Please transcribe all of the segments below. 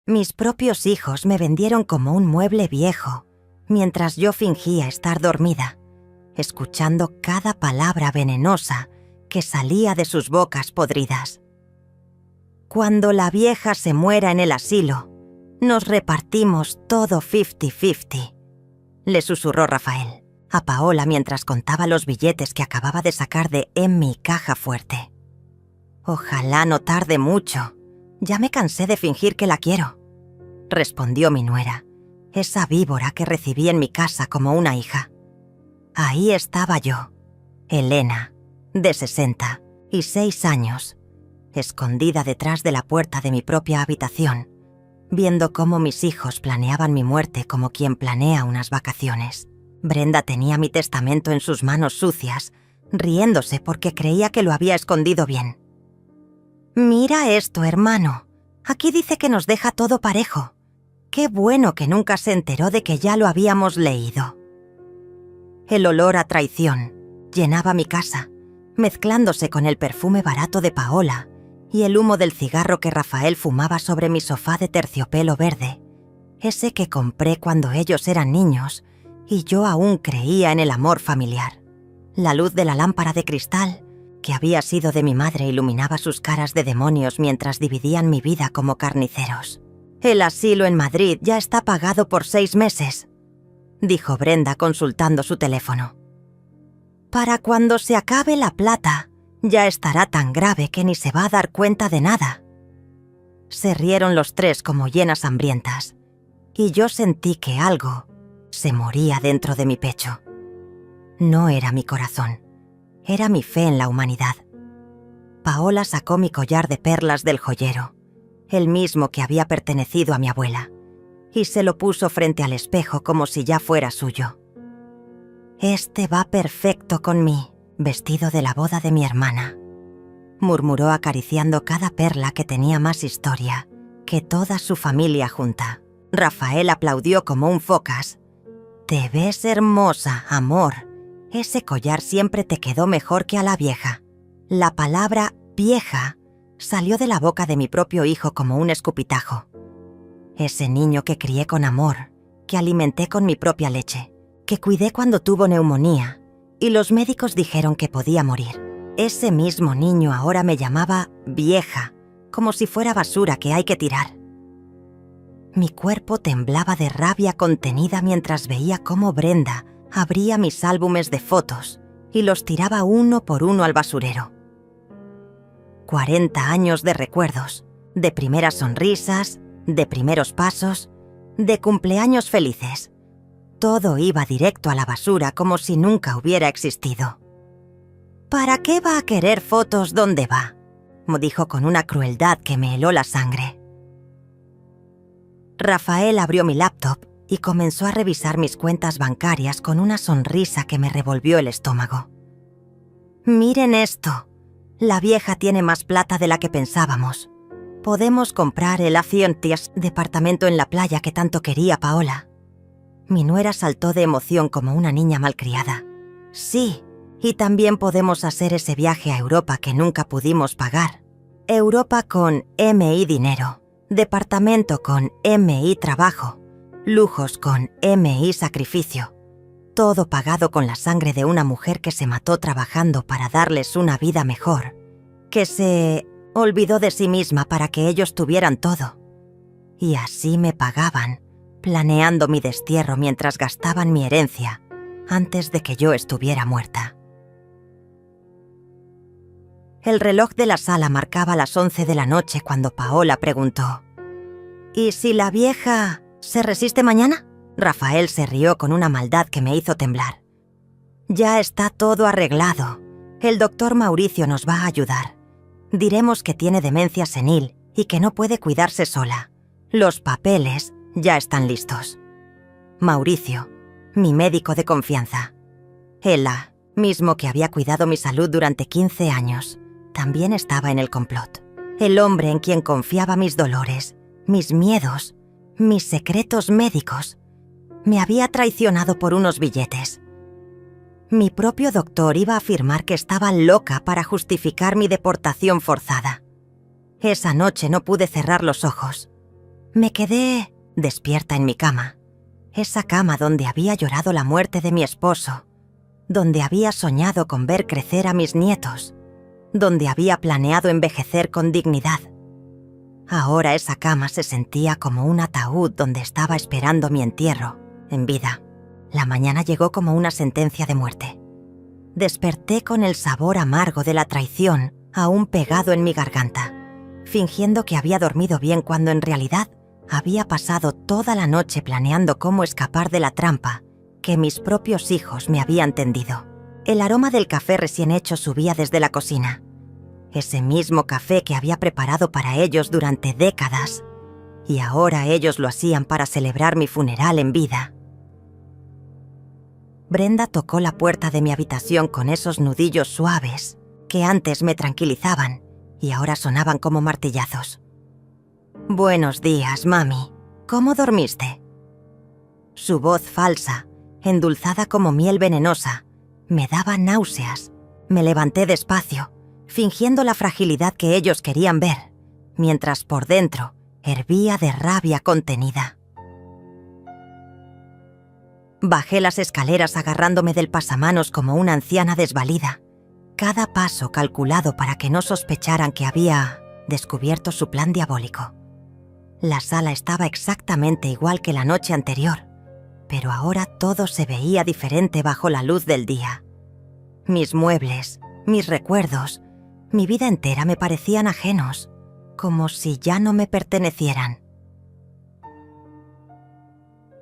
Mis propios hijos me vendieron como un mueble viejo, mientras yo fingía estar dormida, escuchando cada palabra venenosa que salía de sus bocas podridas. Cuando la vieja se muera en el asilo, nos repartimos todo 50-50, le susurró Rafael a Paola mientras contaba los billetes que acababa de sacar de en mi caja fuerte. Ojalá no tarde mucho. Ya me cansé de fingir que la quiero, respondió mi nuera, esa víbora que recibí en mi casa como una hija. Ahí estaba yo, Elena, de 66 años, escondida detrás de la puerta de mi propia habitación, viendo cómo mis hijos planeaban mi muerte como quien planea unas vacaciones. Brenda tenía mi testamento en sus manos sucias, riéndose porque creía que lo había escondido bien. «Mira esto, hermano. Aquí dice que nos deja todo parejo. Qué bueno que nunca se enteró de que ya lo habíamos leído». El olor a traición llenaba mi casa, mezclándose con el perfume barato de Paola y el humo del cigarro que Rafael fumaba sobre mi sofá de terciopelo verde, ese que compré cuando ellos eran niños y yo aún creía en el amor familiar. La luz de la lámpara de cristal que había sido de mi madre iluminaba sus caras de demonios mientras dividían mi vida como carniceros. «El asilo en Madrid ya está pagado por 6 meses», dijo Brenda consultando su teléfono. «Para cuando se acabe la plata, ya estará tan grave que ni se va a dar cuenta de nada». Se rieron los tres como hienas hambrientas, y yo sentí que algo se moría dentro de mi pecho. No era mi corazón, era mi fe en la humanidad. Paola sacó mi collar de perlas del joyero, el mismo que había pertenecido a mi abuela, y se lo puso frente al espejo como si ya fuera suyo. «Este va perfecto con mí, vestido de la boda de mi hermana», murmuró acariciando cada perla que tenía más historia que toda su familia junta. Rafael aplaudió como un focas. «Te ves hermosa, amor. Ese collar siempre te quedó mejor que a la vieja». La palabra «vieja» salió de la boca de mi propio hijo como un escupitajo. Ese niño que crié con amor, que alimenté con mi propia leche, que cuidé cuando tuvo neumonía y los médicos dijeron que podía morir. Ese mismo niño ahora me llamaba vieja, como si fuera basura que hay que tirar. Mi cuerpo temblaba de rabia contenida mientras veía cómo Brenda abría mis álbumes de fotos y los tiraba uno por uno al basurero. 40 años de recuerdos, de primeras sonrisas, de primeros pasos, de cumpleaños felices. Todo iba directo a la basura como si nunca hubiera existido. «¿Para qué va a querer fotos donde va?», me dijo con una crueldad que me heló la sangre. Rafael abrió mi laptop y comenzó a revisar mis cuentas bancarias con una sonrisa que me revolvió el estómago. «Miren esto. La vieja tiene más plata de la que pensábamos. Podemos comprar el Acienties departamento en la playa que tanto quería Paola». Mi nuera saltó de emoción como una niña malcriada. «Sí, y también podemos hacer ese viaje a Europa que nunca pudimos pagar. Europa con MI dinero, departamento con MI trabajo, lujos con MI sacrificio. Todo pagado con la sangre de una mujer que se mató trabajando para darles una vida mejor, que se olvidó de sí misma para que ellos tuvieran todo. Y así me pagaban, planeando mi destierro mientras gastaban mi herencia antes de que yo estuviera muerta». El reloj de la sala marcaba las 11 de la noche cuando Paola preguntó: «¿Y si la vieja se resiste mañana?». Rafael se rió con una maldad que me hizo temblar. «Ya está todo arreglado. El doctor Mauricio nos va a ayudar. Diremos que tiene demencia senil y que no puede cuidarse sola. Los papeles ya están listos». Mauricio, mi médico de confianza. Ella, mismo que había cuidado mi salud durante 15 años, también estaba en el complot. El hombre en quien confiaba mis dolores, mis miedos, mis secretos médicos, me había traicionado por unos billetes. Mi propio doctor iba a afirmar que estaba loca para justificar mi deportación forzada. Esa noche no pude cerrar los ojos. Me quedé despierta en mi cama, esa cama donde había llorado la muerte de mi esposo, donde había soñado con ver crecer a mis nietos, donde había planeado envejecer con dignidad. Ahora esa cama se sentía como un ataúd donde estaba esperando mi entierro, en vida. La mañana llegó como una sentencia de muerte. Desperté con el sabor amargo de la traición aún pegado en mi garganta, fingiendo que había dormido bien cuando en realidad había pasado toda la noche planeando cómo escapar de la trampa que mis propios hijos me habían tendido. El aroma del café recién hecho subía desde la cocina. Ese mismo café que había preparado para ellos durante décadas, y ahora ellos lo hacían para celebrar mi funeral en vida. Brenda tocó la puerta de mi habitación con esos nudillos suaves que antes me tranquilizaban y ahora sonaban como martillazos. «Buenos días, mami. ¿Cómo dormiste?» Su voz falsa, endulzada como miel venenosa, me daba náuseas. Me levanté despacio, fingiendo la fragilidad que ellos querían ver, mientras por dentro hervía de rabia contenida. Bajé las escaleras agarrándome del pasamanos como una anciana desvalida, cada paso calculado para que no sospecharan que había descubierto su plan diabólico. La sala estaba exactamente igual que la noche anterior, pero ahora todo se veía diferente bajo la luz del día. Mis muebles, mis recuerdos, mi vida entera me parecían ajenos, como si ya no me pertenecieran.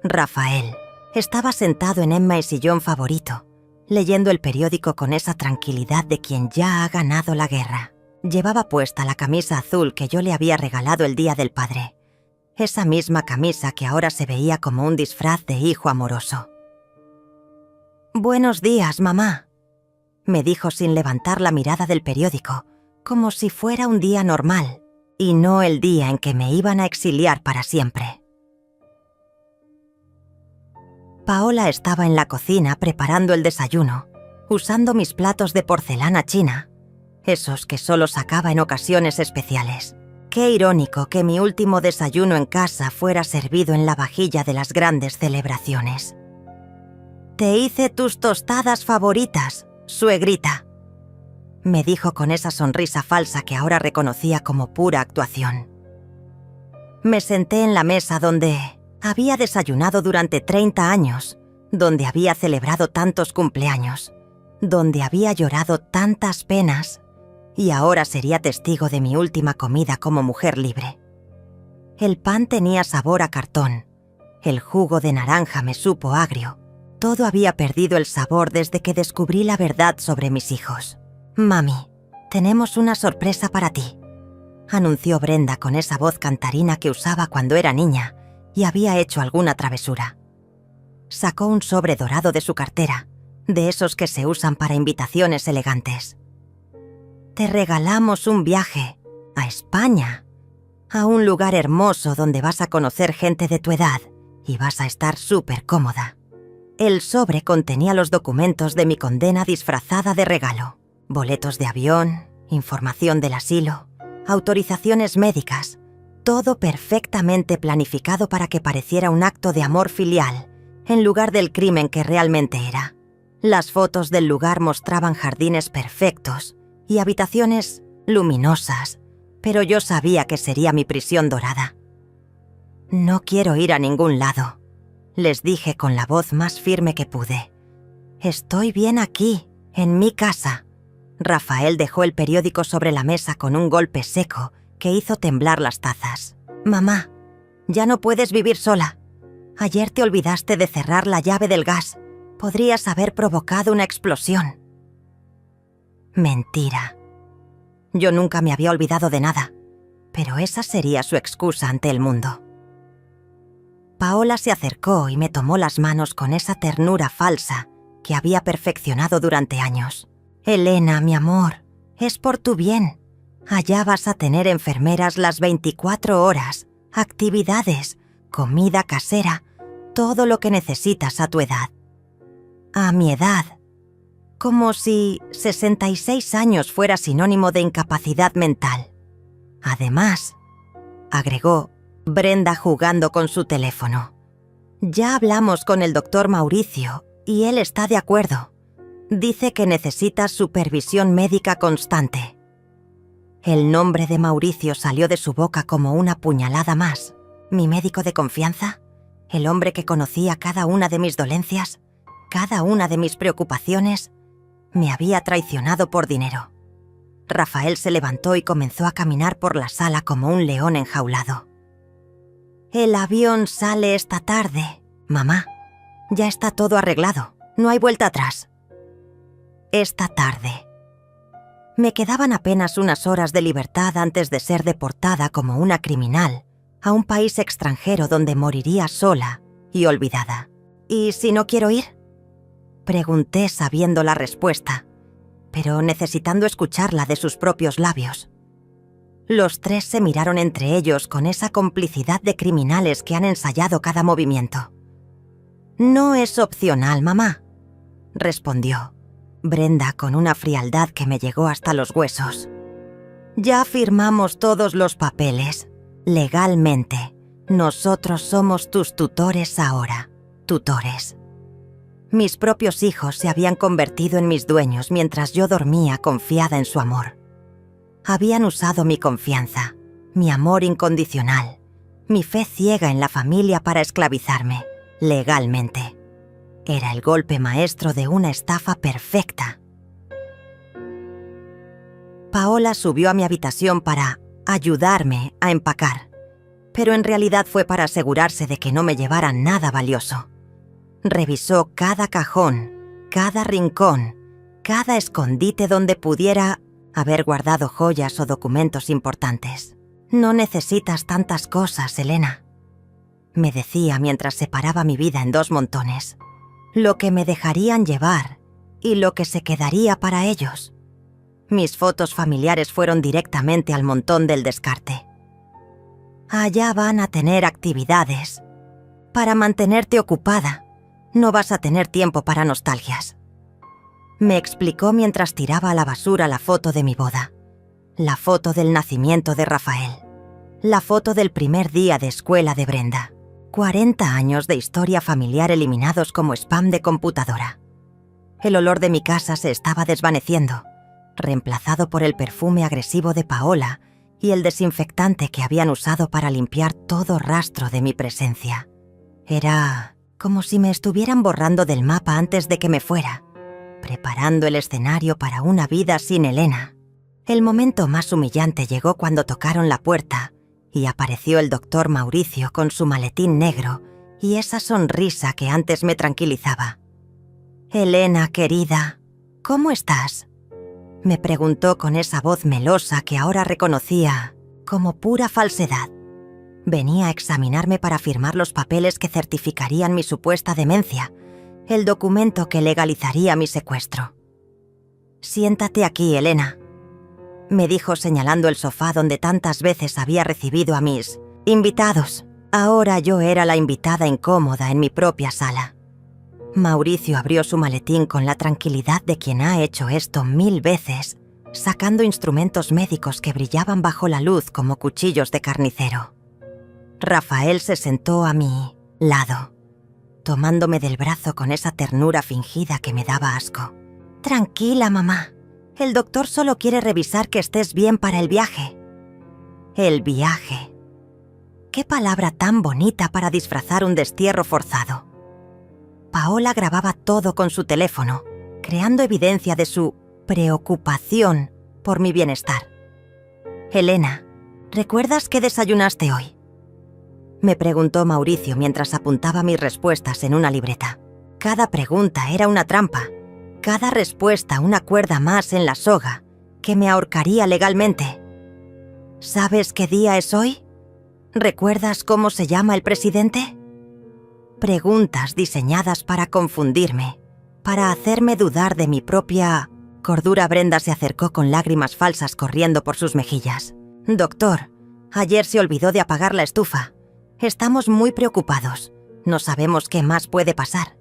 Rafael estaba sentado en mi sillón favorito, leyendo el periódico con esa tranquilidad de quien ya ha ganado la guerra. Llevaba puesta la camisa azul que yo le había regalado el Día del Padre, esa misma camisa que ahora se veía como un disfraz de hijo amoroso. «Buenos días, mamá», me dijo sin levantar la mirada del periódico, como si fuera un día normal, y no el día en que me iban a exiliar para siempre. Paola estaba en la cocina preparando el desayuno, usando mis platos de porcelana china, esos que solo sacaba en ocasiones especiales. Qué irónico que mi último desayuno en casa fuera servido en la vajilla de las grandes celebraciones. «Te hice tus tostadas favoritas, suegrita», me dijo con esa sonrisa falsa que ahora reconocía como pura actuación. Me senté en la mesa donde había desayunado durante 30 años, donde había celebrado tantos cumpleaños, donde había llorado tantas penas, y ahora sería testigo de mi última comida como mujer libre. El pan tenía sabor a cartón, el jugo de naranja me supo agrio. Todo había perdido el sabor desde que descubrí la verdad sobre mis hijos. «Mami, tenemos una sorpresa para ti», anunció Brenda con esa voz cantarina que usaba cuando era niña y había hecho alguna travesura. Sacó un sobre dorado de su cartera, de esos que se usan para invitaciones elegantes. «Te regalamos un viaje a España, a un lugar hermoso donde vas a conocer gente de tu edad y vas a estar súper cómoda». El sobre contenía los documentos de mi condena disfrazada de regalo. Boletos de avión, información del asilo, autorizaciones médicas, todo perfectamente planificado para que pareciera un acto de amor filial, en lugar del crimen que realmente era. Las fotos del lugar mostraban jardines perfectos y habitaciones luminosas, pero yo sabía que sería mi prisión dorada. «No quiero ir a ningún lado», les dije con la voz más firme que pude. «Estoy bien aquí, en mi casa». Rafael dejó el periódico sobre la mesa con un golpe seco que hizo temblar las tazas. «Mamá, ya no puedes vivir sola. Ayer te olvidaste de cerrar la llave del gas. Podrías haber provocado una explosión». Mentira. Yo nunca me había olvidado de nada, pero esa sería su excusa ante el mundo. Paola se acercó y me tomó las manos con esa ternura falsa que había perfeccionado durante años. «Elena, mi amor, es por tu bien. Allá vas a tener enfermeras las 24 horas, actividades, comida casera, todo lo que necesitas a tu edad». A mi edad. Como si 66 años fuera sinónimo de incapacidad mental. Además, agregó, Brenda jugando con su teléfono. Ya hablamos con el doctor Mauricio y él está de acuerdo. Dice que necesitas supervisión médica constante. El nombre de Mauricio salió de su boca como una puñalada más. ¿Mi médico de confianza? ¿El hombre que conocía cada una de mis dolencias? ¿Cada una de mis preocupaciones? Me había traicionado por dinero. Rafael se levantó y comenzó a caminar por la sala como un león enjaulado. El avión sale esta tarde, mamá. Ya está todo arreglado. No hay vuelta atrás. Esta tarde. Me quedaban apenas unas horas de libertad antes de ser deportada como una criminal a un país extranjero donde moriría sola y olvidada. ¿Y si no quiero ir? Pregunté sabiendo la respuesta, pero necesitando escucharla de sus propios labios. Los tres se miraron entre ellos con esa complicidad de criminales que han ensayado cada movimiento. «No es opcional, mamá», respondió Brenda con una frialdad que me llegó hasta los huesos. «Ya firmamos todos los papeles. Legalmente, nosotros somos tus tutores ahora, tutores». Mis propios hijos se habían convertido en mis dueños mientras yo dormía confiada en su amor. Habían usado mi confianza, mi amor incondicional, mi fe ciega en la familia para esclavizarme, legalmente. Era el golpe maestro de una estafa perfecta. Paola subió a mi habitación para ayudarme a empacar, pero en realidad fue para asegurarse de que no me llevaran nada valioso. Revisó cada cajón, cada rincón, cada escondite donde pudiera haber guardado joyas o documentos importantes. «No necesitas tantas cosas, Elena», me decía mientras separaba mi vida en dos montones. Lo que me dejarían llevar y lo que se quedaría para ellos. Mis fotos familiares fueron directamente al montón del descarte. «Allá van a tener actividades. Para mantenerte ocupada, no vas a tener tiempo para nostalgias», me explicó mientras tiraba a la basura la foto de mi boda, la foto del nacimiento de Rafael, la foto del primer día de escuela de Brenda. 40 años de historia familiar eliminados como spam de computadora. El olor de mi casa se estaba desvaneciendo, reemplazado por el perfume agresivo de Paola y el desinfectante que habían usado para limpiar todo rastro de mi presencia. Era como si me estuvieran borrando del mapa antes de que me fuera, preparando el escenario para una vida sin Elena. El momento más humillante llegó cuando tocaron la puerta y apareció el doctor Mauricio con su maletín negro y esa sonrisa que antes me tranquilizaba. «Elena, querida, ¿cómo estás?», me preguntó con esa voz melosa que ahora reconocía como pura falsedad. Venía a examinarme para firmar los papeles que certificarían mi supuesta demencia, el documento que legalizaría mi secuestro. «Siéntate aquí, Elena», me dijo señalando el sofá donde tantas veces había recibido a mis invitados. Ahora yo era la invitada incómoda en mi propia sala. Mauricio abrió su maletín con la tranquilidad de quien ha hecho esto 1000 veces, sacando instrumentos médicos que brillaban bajo la luz como cuchillos de carnicero. Rafael se sentó a mi lado, tomándome del brazo con esa ternura fingida que me daba asco. «Tranquila, mamá. El doctor solo quiere revisar que estés bien para el viaje». El viaje. Qué palabra tan bonita para disfrazar un destierro forzado. Paola grababa todo con su teléfono, creando evidencia de su preocupación por mi bienestar. «Elena, ¿recuerdas qué desayunaste hoy?», me preguntó Mauricio mientras apuntaba mis respuestas en una libreta. Cada pregunta era una trampa, cada respuesta una cuerda más en la soga que me ahorcaría legalmente. «¿Sabes qué día es hoy? ¿Recuerdas cómo se llama el presidente?». Preguntas diseñadas para confundirme, para hacerme dudar de mi propia cordura. Brenda se acercó con lágrimas falsas corriendo por sus mejillas. «Doctor, ayer se olvidó de apagar la estufa. Estamos muy preocupados. No sabemos qué más puede pasar».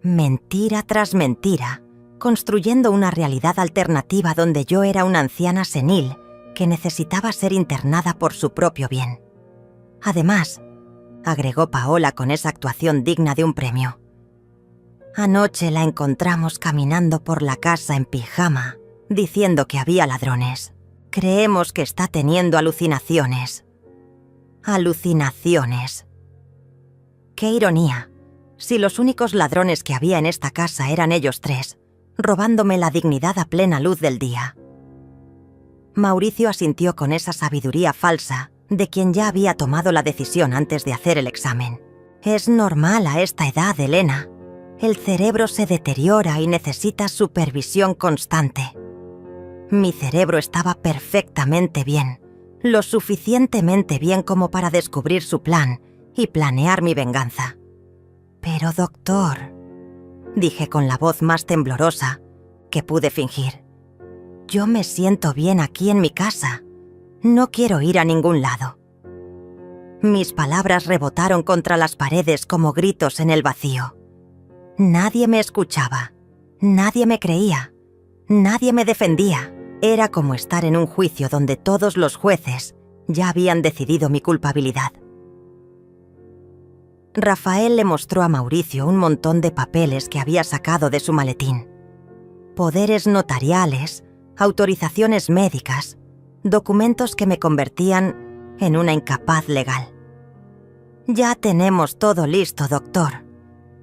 Mentira tras mentira, construyendo una realidad alternativa donde yo era una anciana senil que necesitaba ser internada por su propio bien. Además, agregó Paola con esa actuación digna de un premio, anoche la encontramos caminando por la casa en pijama, diciendo que había ladrones. Creemos que está teniendo alucinaciones. Alucinaciones. ¡Qué ironía! Si los únicos ladrones que había en esta casa eran ellos tres, robándome la dignidad a plena luz del día. Mauricio asintió con esa sabiduría falsa de quien ya había tomado la decisión antes de hacer el examen. Es normal a esta edad, Elena. El cerebro se deteriora y necesita supervisión constante. Mi cerebro estaba perfectamente bien, lo suficientemente bien como para descubrir su plan y planear mi venganza. Pero, doctor, dije con la voz más temblorosa que pude fingir, yo me siento bien aquí en mi casa. No quiero ir a ningún lado. Mis palabras rebotaron contra las paredes como gritos en el vacío. Nadie me escuchaba, nadie me creía, nadie me defendía. Era como estar en un juicio donde todos los jueces ya habían decidido mi culpabilidad. Rafael le mostró a Mauricio un montón de papeles que había sacado de su maletín. Poderes notariales, autorizaciones médicas, documentos que me convertían en una incapaz legal. Ya tenemos todo listo, doctor.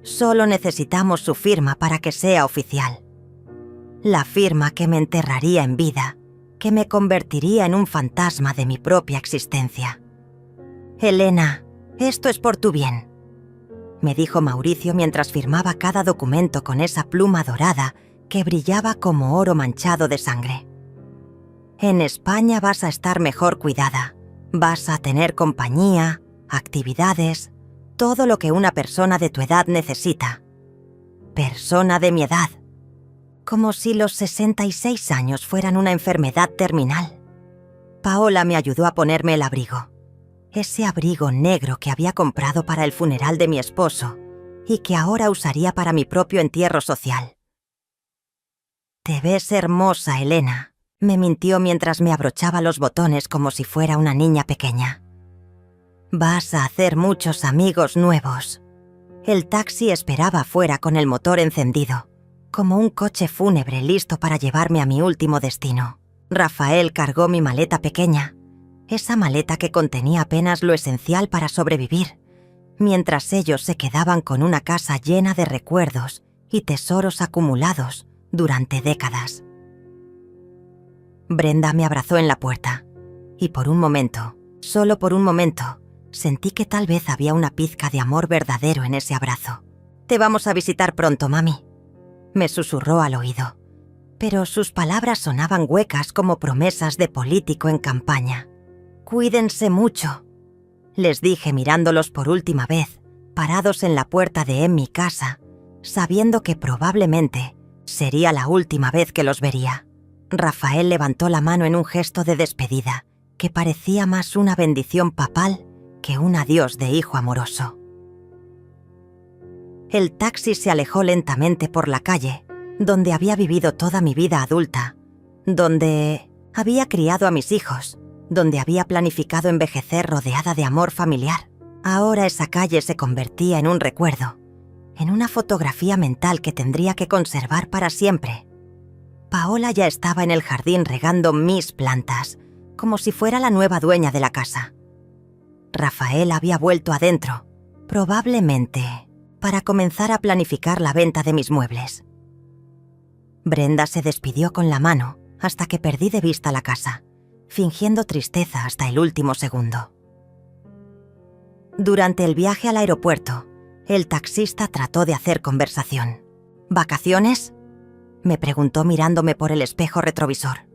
Solo necesitamos su firma para que sea oficial. La firma que me enterraría en vida, que me convertiría en un fantasma de mi propia existencia. Elena, esto es por tu bien, me dijo Mauricio mientras firmaba cada documento con esa pluma dorada que brillaba como oro manchado de sangre. En España vas a estar mejor cuidada, vas a tener compañía, actividades, todo lo que una persona de tu edad necesita. Persona de mi edad. Como si los 66 años fueran una enfermedad terminal. Paola me ayudó a ponerme el abrigo. Ese abrigo negro que había comprado para el funeral de mi esposo y que ahora usaría para mi propio entierro social. Te ves hermosa, Elena, me mintió mientras me abrochaba los botones como si fuera una niña pequeña. Vas a hacer muchos amigos nuevos. El taxi esperaba afuera con el motor encendido, como un coche fúnebre listo para llevarme a mi último destino. Rafael cargó mi maleta pequeña, esa maleta que contenía apenas lo esencial para sobrevivir, mientras ellos se quedaban con una casa llena de recuerdos y tesoros acumulados durante décadas. Brenda me abrazó en la puerta, y por un momento, solo por un momento, sentí que tal vez había una pizca de amor verdadero en ese abrazo. «Te vamos a visitar pronto, mami», me susurró al oído, pero sus palabras sonaban huecas como promesas de político en campaña. «Cuídense mucho», les dije mirándolos por última vez, parados en la puerta de mi casa, sabiendo que probablemente sería la última vez que los vería. Rafael levantó la mano en un gesto de despedida, que parecía más una bendición papal que un adiós de hijo amoroso. El taxi se alejó lentamente por la calle, donde había vivido toda mi vida adulta, donde había criado a mis hijos, donde había planificado envejecer rodeada de amor familiar. Ahora esa calle se convertía en un recuerdo, en una fotografía mental que tendría que conservar para siempre. Paola ya estaba en el jardín regando mis plantas, como si fuera la nueva dueña de la casa. Rafael había vuelto adentro, probablemente para comenzar a planificar la venta de mis muebles. Brenda se despidió con la mano hasta que perdí de vista la casa, fingiendo tristeza hasta el último segundo. Durante el viaje al aeropuerto, el taxista trató de hacer conversación. «¿Vacaciones?», me preguntó mirándome por el espejo retrovisor.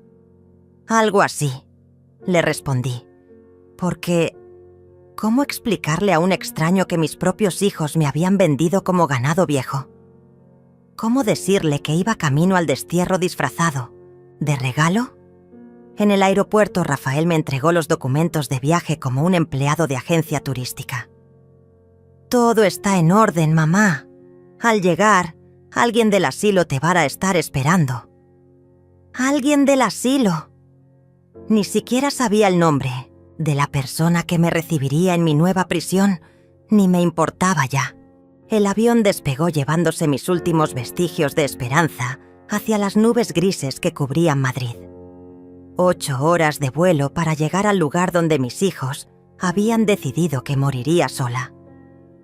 «Algo así», le respondí, porque ¿cómo explicarle a un extraño que mis propios hijos me habían vendido como ganado viejo? ¿Cómo decirle que iba camino al destierro disfrazado? ¿De regalo? En el aeropuerto, Rafael me entregó los documentos de viaje como un empleado de agencia turística. «Todo está en orden, mamá. Al llegar, alguien del asilo te va a estar esperando». «¿Alguien del asilo?» Ni siquiera sabía el nombre, de la persona que me recibiría en mi nueva prisión, ni me importaba ya. El avión despegó llevándose mis últimos vestigios de esperanza hacia las nubes grises que cubrían Madrid. 8 horas de vuelo para llegar al lugar donde mis hijos habían decidido que moriría sola.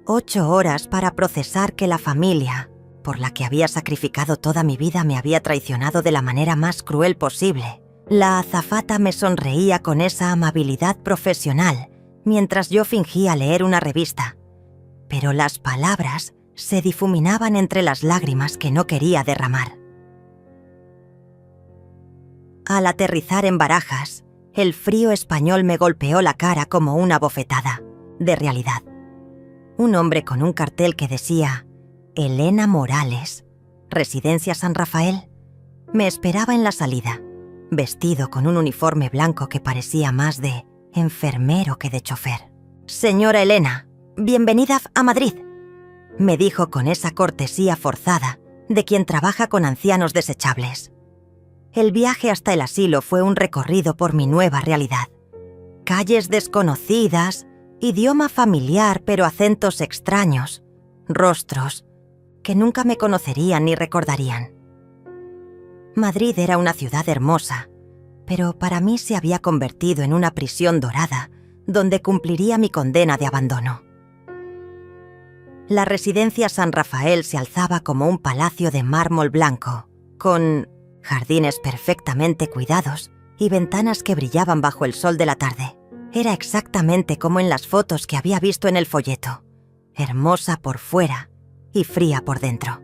8 horas para procesar que la familia, por la que había sacrificado toda mi vida, me había traicionado de la manera más cruel posible. La azafata me sonreía con esa amabilidad profesional mientras yo fingía leer una revista, pero las palabras se difuminaban entre las lágrimas que no quería derramar. Al aterrizar en Barajas, el frío español me golpeó la cara como una bofetada de realidad. Un hombre con un cartel que decía Elena Morales, Residencia San Rafael, me esperaba en la salida, vestido con un uniforme blanco que parecía más de enfermero que de chofer. «Señora Elena, bienvenida a Madrid», me dijo con esa cortesía forzada de quien trabaja con ancianos desechables. El viaje hasta el asilo fue un recorrido por mi nueva realidad. Calles desconocidas, idioma familiar pero acentos extraños, rostros que nunca me conocerían ni recordarían. Madrid era una ciudad hermosa, pero para mí se había convertido en una prisión dorada donde cumpliría mi condena de abandono. La residencia San Rafael se alzaba como un palacio de mármol blanco, con jardines perfectamente cuidados y ventanas que brillaban bajo el sol de la tarde. Era exactamente como en las fotos que había visto en el folleto, hermosa por fuera y fría por dentro.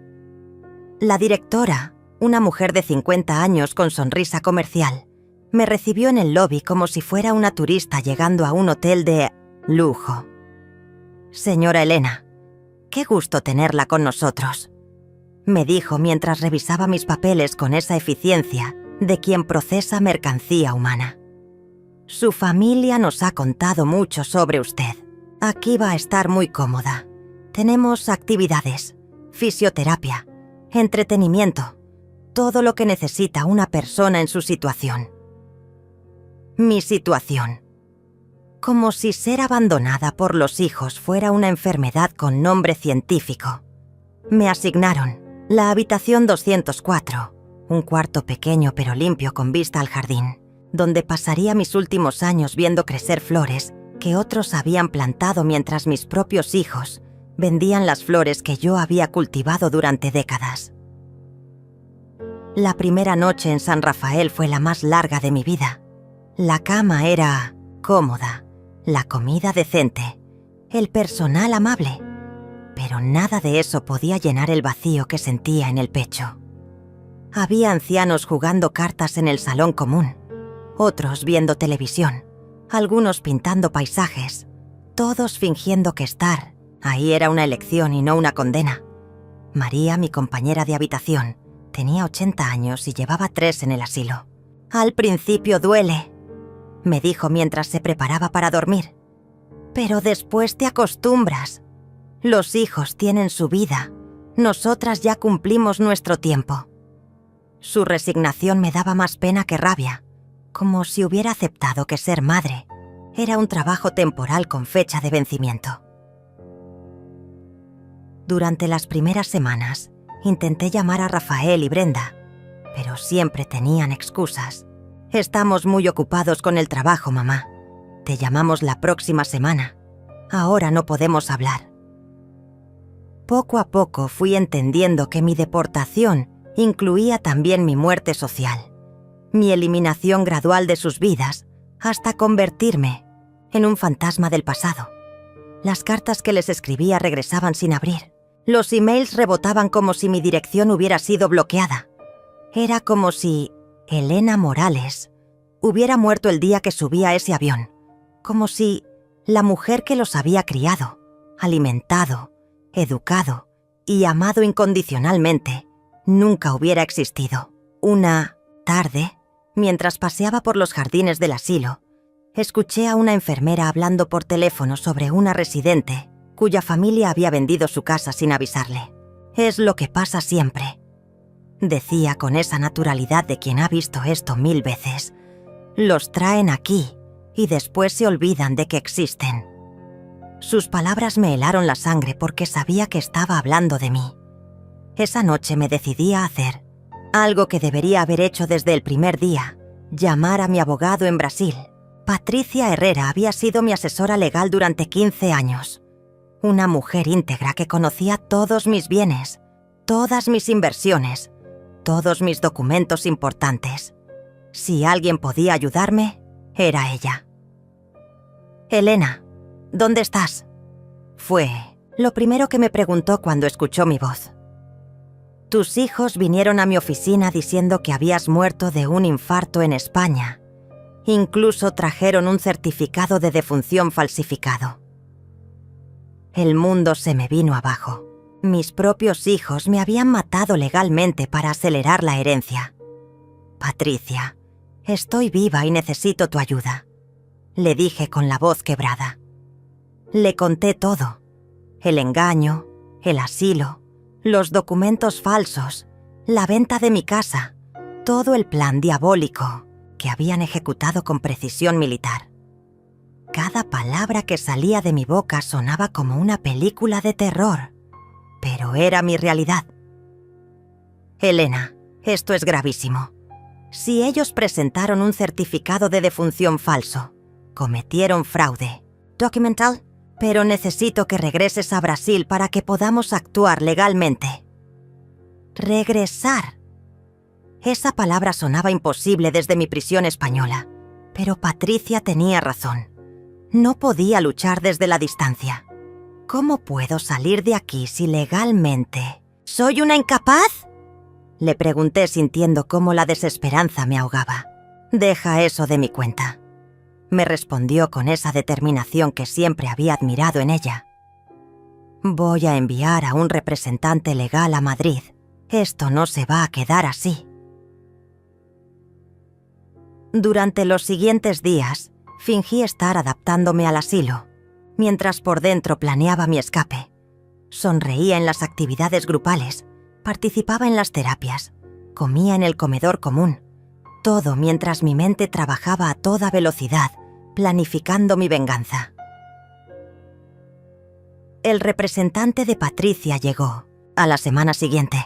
La directora, una mujer de 50 años con sonrisa comercial, me recibió en el lobby como si fuera una turista llegando a un hotel de lujo. «Señora Elena, qué gusto tenerla con nosotros», me dijo mientras revisaba mis papeles con esa eficiencia de quien procesa mercancía humana. «Su familia nos ha contado mucho sobre usted. Aquí va a estar muy cómoda. Tenemos actividades, fisioterapia, entretenimiento, todo lo que necesita una persona en su situación». Mi situación. Como si ser abandonada por los hijos fuera una enfermedad con nombre científico. Me asignaron la habitación 204, un cuarto pequeño pero limpio con vista al jardín, donde pasaría mis últimos años viendo crecer flores que otros habían plantado mientras mis propios hijos vendían las flores que yo había cultivado durante décadas. La primera noche en San Rafael fue la más larga de mi vida. La cama era cómoda, la comida decente, el personal amable, pero nada de eso podía llenar el vacío que sentía en el pecho. Había ancianos jugando cartas en el salón común, otros viendo televisión, algunos pintando paisajes, todos fingiendo que estar ahí era una elección y no una condena. María, mi compañera de habitación, tenía 80 años y llevaba 3 en el asilo. «Al principio duele», me dijo mientras se preparaba para dormir, «pero después te acostumbras. Los hijos tienen su vida, nosotras ya cumplimos nuestro tiempo». Su resignación me daba más pena que rabia, como si hubiera aceptado que ser madre era un trabajo temporal con fecha de vencimiento. Durante las primeras semanas, intenté llamar a Rafael y Brenda, pero siempre tenían excusas. «Estamos muy ocupados con el trabajo, mamá. Te llamamos la próxima semana. Ahora no podemos hablar». Poco a poco fui entendiendo que mi deportación incluía también mi muerte social, mi eliminación gradual de sus vidas hasta convertirme en un fantasma del pasado. Las cartas que les escribía regresaban sin abrir. Los emails rebotaban como si mi dirección hubiera sido bloqueada. Era como si Elena Morales hubiera muerto el día que subí a ese avión, como si la mujer que los había criado, alimentado, educado y amado incondicionalmente nunca hubiera existido. Una tarde, mientras paseaba por los jardines del asilo, escuché a una enfermera hablando por teléfono sobre una residente cuya familia había vendido su casa sin avisarle. «Es lo que pasa siempre», decía con esa naturalidad de quien ha visto esto 1000 veces. «Los traen aquí y después se olvidan de que existen. Sus palabras me helaron la sangre porque sabía que estaba hablando de mí. Esa noche me decidí a hacer algo que debería haber hecho desde el primer día: llamar a mi abogado en Brasil. Patricia Herrera había sido mi asesora legal durante 15 años. Una mujer íntegra que conocía todos mis bienes, todas mis inversiones, todos mis documentos importantes. Si alguien podía ayudarme, era ella. «Elena, ¿dónde estás?», fue lo primero que me preguntó cuando escuchó mi voz. «Tus hijos vinieron a mi oficina diciendo que habías muerto de un infarto en España. Incluso trajeron un certificado de defunción falsificado». El mundo se me vino abajo. Mis propios hijos me habían matado legalmente para acelerar la herencia. «Patricia, estoy viva y necesito tu ayuda», le dije con la voz quebrada. Le conté todo: el engaño, el asilo, los documentos falsos, la venta de mi casa, todo el plan diabólico que habían ejecutado con precisión militar. Cada palabra que salía de mi boca sonaba como una película de terror, pero era mi realidad. «Elena, esto es gravísimo. Si ellos presentaron un certificado de defunción falso, cometieron fraude documental, pero necesito que regreses a Brasil para que podamos actuar legalmente». Regresar. Esa palabra sonaba imposible desde mi prisión española, pero Patricia tenía razón. No podía luchar desde la distancia. ¿Cómo puedo salir de aquí si legalmente soy una incapaz?, le pregunté sintiendo cómo la desesperanza me ahogaba. «Deja eso de mi cuenta», me respondió con esa determinación que siempre había admirado en ella. «Voy a enviar a un representante legal a Madrid. Esto no se va a quedar así». Durante los siguientes días, fingí estar adaptándome al asilo, mientras por dentro planeaba mi escape. Sonreía en las actividades grupales, participaba en las terapias, comía en el comedor común, todo mientras mi mente trabajaba a toda velocidad, planificando mi venganza. El representante de Patricia llegó, a la semana siguiente,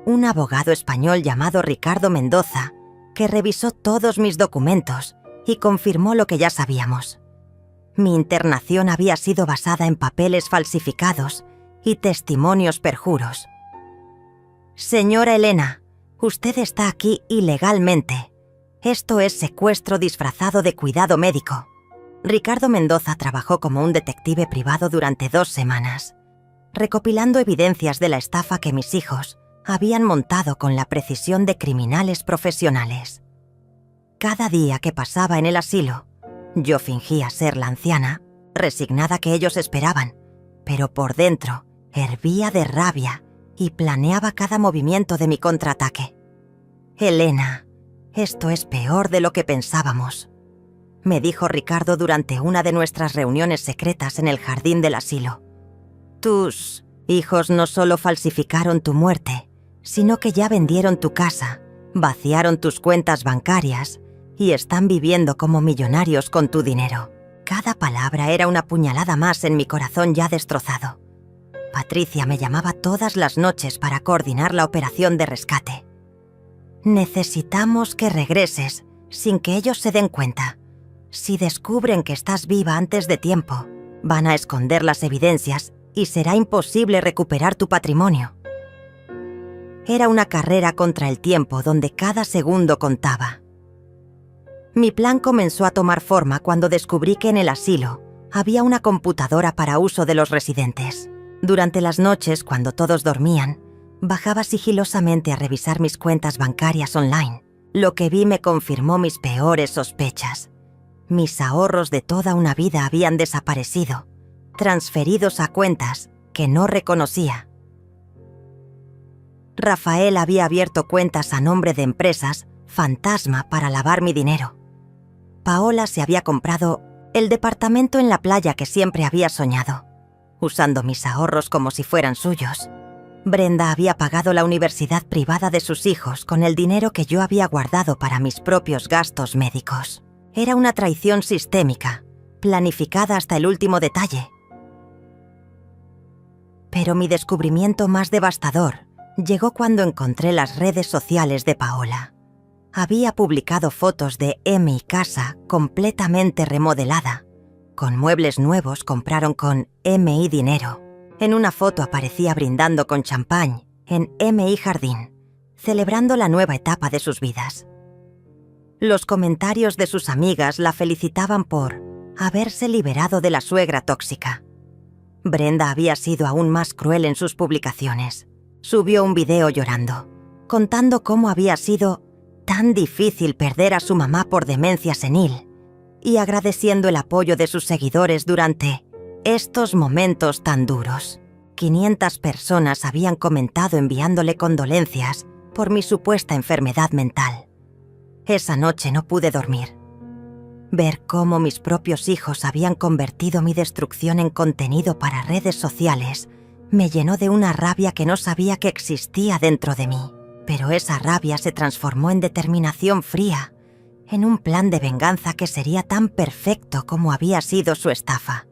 un abogado español llamado Ricardo Mendoza, que revisó todos mis documentos y confirmó lo que ya sabíamos. Mi internación había sido basada en papeles falsificados y testimonios perjuros. «Señora Elena, usted está aquí ilegalmente. Esto es secuestro disfrazado de cuidado médico». Ricardo Mendoza trabajó como un detective privado durante 2 semanas, recopilando evidencias de la estafa que mis hijos habían montado con la precisión de criminales profesionales. Cada día que pasaba en el asilo, yo fingía ser la anciana, resignada que ellos esperaban, pero por dentro hervía de rabia y planeaba cada movimiento de mi contraataque. «Elena, esto es peor de lo que pensábamos», me dijo Ricardo durante una de nuestras reuniones secretas en el jardín del asilo. «Tus hijos no solo falsificaron tu muerte, sino que ya vendieron tu casa, vaciaron tus cuentas bancarias y están viviendo como millonarios con tu dinero». Cada palabra era una puñalada más en mi corazón ya destrozado. Patricia me llamaba todas las noches para coordinar la operación de rescate. «Necesitamos que regreses sin que ellos se den cuenta. Si descubren que estás viva antes de tiempo, van a esconder las evidencias y será imposible recuperar tu patrimonio». Era una carrera contra el tiempo donde cada segundo contaba. Mi plan comenzó a tomar forma cuando descubrí que en el asilo había una computadora para uso de los residentes. Durante las noches, cuando todos dormían, bajaba sigilosamente a revisar mis cuentas bancarias online. Lo que vi me confirmó mis peores sospechas. Mis ahorros de toda una vida habían desaparecido, transferidos a cuentas que no reconocía. Rafael había abierto cuentas a nombre de empresas fantasma para lavar mi dinero. Paola se había comprado el departamento en la playa que siempre había soñado, usando mis ahorros como si fueran suyos. Brenda había pagado la universidad privada de sus hijos con el dinero que yo había guardado para mis propios gastos médicos. Era una traición sistémica, planificada hasta el último detalle. Pero mi descubrimiento más devastador llegó cuando encontré las redes sociales de Paola. Había publicado fotos de mi casa completamente remodelada. Con muebles nuevos compraron con MI dinero. En una foto aparecía brindando con champán en MI Jardín, celebrando la nueva etapa de sus vidas. Los comentarios de sus amigas la felicitaban por haberse liberado de la suegra tóxica. Brenda había sido aún más cruel en sus publicaciones. Subió un video llorando, contando cómo había sido tan difícil perder a su mamá por demencia senil y agradeciendo el apoyo de sus seguidores durante estos momentos tan duros. 500 personas habían comentado enviándole condolencias por mi supuesta enfermedad mental. Esa noche no pude dormir. Ver cómo mis propios hijos habían convertido mi destrucción en contenido para redes sociales me llenó de una rabia que no sabía que existía dentro de mí. Pero esa rabia se transformó en determinación fría, en un plan de venganza que sería tan perfecto como había sido su estafa.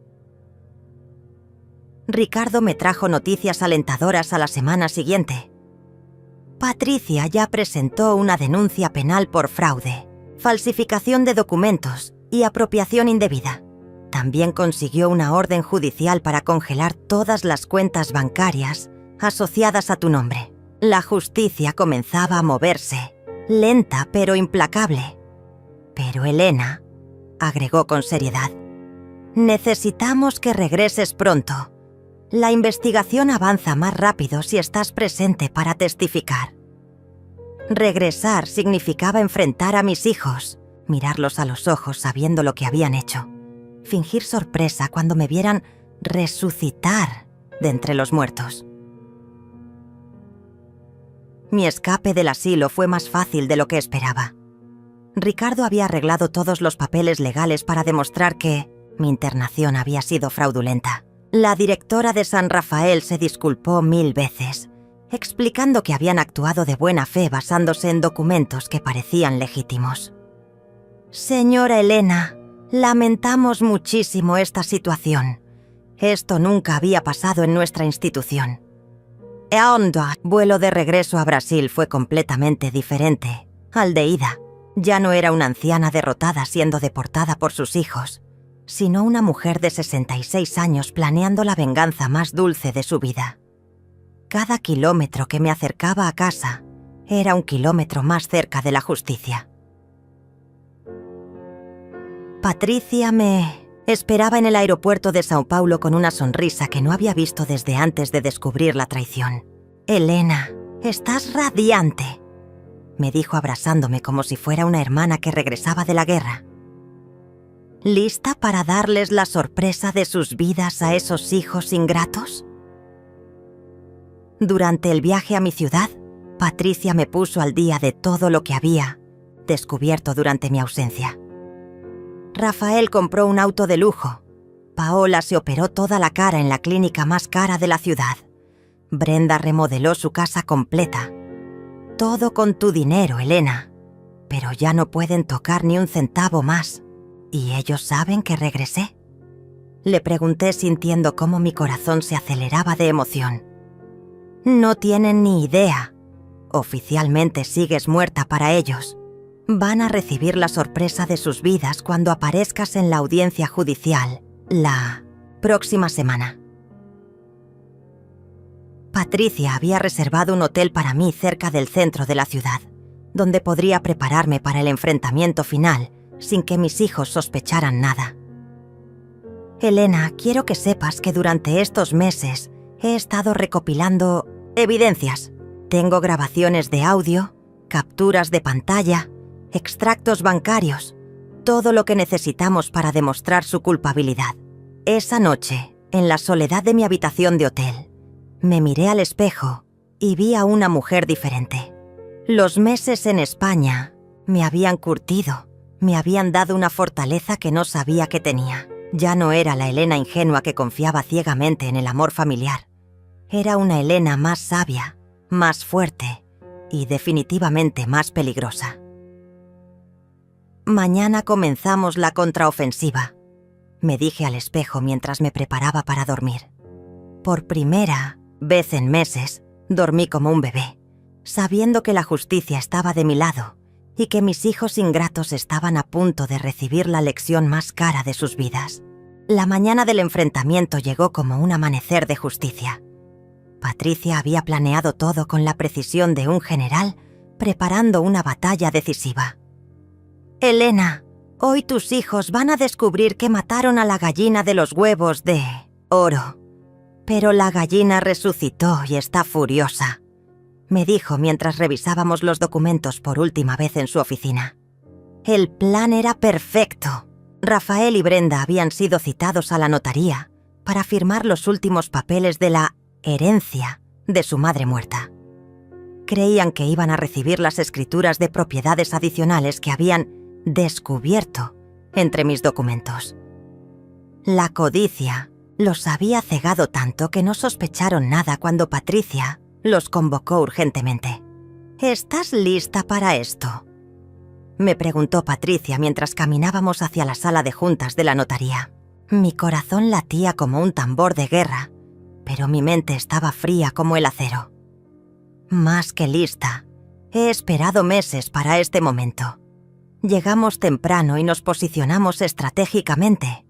Ricardo me trajo noticias alentadoras a la semana siguiente. Patricia ya presentó una denuncia penal por fraude, falsificación de documentos y apropiación indebida. También consiguió una orden judicial para congelar todas las cuentas bancarias asociadas a tu nombre. La justicia comenzaba a moverse, lenta pero implacable. Pero Elena, agregó con seriedad, necesitamos que regreses pronto. La investigación avanza más rápido si estás presente para testificar. Regresar significaba enfrentar a mis hijos, mirarlos a los ojos sabiendo lo que habían hecho, fingir sorpresa cuando me vieran resucitar de entre los muertos. Mi escape del asilo fue más fácil de lo que esperaba. Ricardo había arreglado todos los papeles legales para demostrar que mi internación había sido fraudulenta. La directora de San Rafael se disculpó 1000 veces, explicando que habían actuado de buena fe basándose en documentos que parecían legítimos. Señora Elena, lamentamos muchísimo esta situación. Esto nunca había pasado en nuestra institución. El vuelo de regreso a Brasil fue completamente diferente al de ida. Ya no era una anciana derrotada siendo deportada por sus hijos, sino una mujer de 66 años planeando la venganza más dulce de su vida. Cada kilómetro que me acercaba a casa era un kilómetro más cerca de la justicia. Patricia me esperaba en el aeropuerto de Sao Paulo con una sonrisa que no había visto desde antes de descubrir la traición. «Elena, estás radiante», me dijo abrazándome como si fuera una hermana que regresaba de la guerra. ¿Lista para darles la sorpresa de sus vidas a esos hijos ingratos? Durante el viaje a mi ciudad, Patricia me puso al día de todo lo que había descubierto durante mi ausencia. Rafael compró un auto de lujo. Paola se operó toda la cara en la clínica más cara de la ciudad. Brenda remodeló su casa completa. Todo con tu dinero, Elena. Pero ya no pueden tocar ni un centavo más. ¿Y ellos saben que regresé? Le pregunté sintiendo cómo mi corazón se aceleraba de emoción. No tienen ni idea. Oficialmente sigues muerta para ellos. Van a recibir la sorpresa de sus vidas cuando aparezcas en la audiencia judicial la próxima semana. Patricia había reservado un hotel para mí cerca del centro de la ciudad, donde podría prepararme para el enfrentamiento final sin que mis hijos sospecharan nada. Elena, quiero que sepas que durante estos meses he estado recopilando evidencias. Tengo grabaciones de audio, capturas de pantalla, extractos bancarios, todo lo que necesitamos para demostrar su culpabilidad. Esa noche, en la soledad de mi habitación de hotel, me miré al espejo y vi a una mujer diferente. Los meses en España me habían curtido, me habían dado una fortaleza que no sabía que tenía. Ya no era la Elena ingenua que confiaba ciegamente en el amor familiar. Era una Elena más sabia, más fuerte y definitivamente más peligrosa. Mañana comenzamos la contraofensiva, me dije al espejo mientras me preparaba para dormir. Por primera vez en meses, dormí como un bebé, sabiendo que la justicia estaba de mi lado y que mis hijos ingratos estaban a punto de recibir la lección más cara de sus vidas. La mañana del enfrentamiento llegó como un amanecer de justicia. Patricia había planeado todo con la precisión de un general preparando una batalla decisiva. «Elena, hoy tus hijos van a descubrir que mataron a la gallina de los huevos de oro. Pero la gallina resucitó y está furiosa», me dijo mientras revisábamos los documentos por última vez en su oficina. El plan era perfecto. Rafael y Brenda habían sido citados a la notaría para firmar los últimos papeles de la herencia de su madre muerta. Creían que iban a recibir las escrituras de propiedades adicionales que habían descubierto entre mis documentos. La codicia los había cegado tanto que no sospecharon nada cuando Patricia los convocó urgentemente. «¿Estás lista para esto?», me preguntó Patricia mientras caminábamos hacia la sala de juntas de la notaría. Mi corazón latía como un tambor de guerra, pero mi mente estaba fría como el acero. Más que lista. He esperado meses para este momento. Llegamos temprano y nos posicionamos estratégicamente.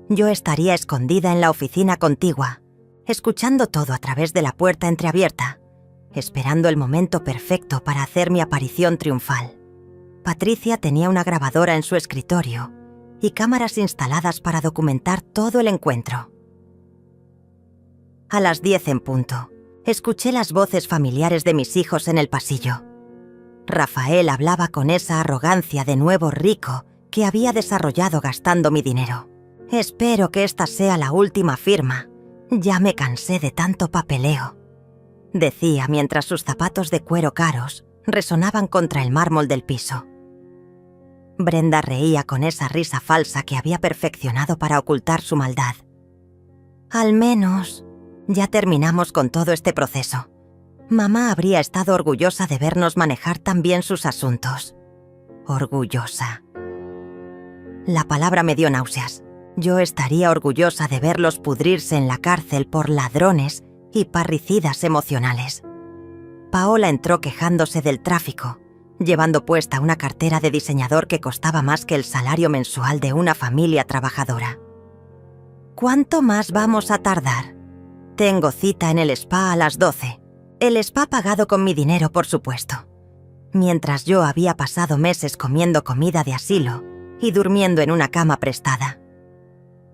Yo estaría escondida en la oficina contigua, escuchando todo a través de la puerta entreabierta, esperando el momento perfecto para hacer mi aparición triunfal. Patricia tenía una grabadora en su escritorio y cámaras instaladas para documentar todo el encuentro. A las 10 en punto, escuché las voces familiares de mis hijos en el pasillo. Rafael hablaba con esa arrogancia de nuevo rico que había desarrollado gastando mi dinero. «Espero que esta sea la última firma. Ya me cansé de tanto papeleo», decía mientras sus zapatos de cuero caros resonaban contra el mármol del piso. Brenda reía con esa risa falsa que había perfeccionado para ocultar su maldad. «Al menos ya terminamos con todo este proceso. Mamá habría estado orgullosa de vernos manejar tan bien sus asuntos». Orgullosa. La palabra me dio náuseas. Yo estaría orgullosa de verlos pudrirse en la cárcel por ladrones y parricidas emocionales. Paola entró quejándose del tráfico, llevando puesta una cartera de diseñador que costaba más que el salario mensual de una familia trabajadora. «¿Cuánto más vamos a tardar? Tengo cita en el spa a las 12. El spa pagado con mi dinero, por supuesto. Mientras yo había pasado meses comiendo comida de asilo y durmiendo en una cama prestada.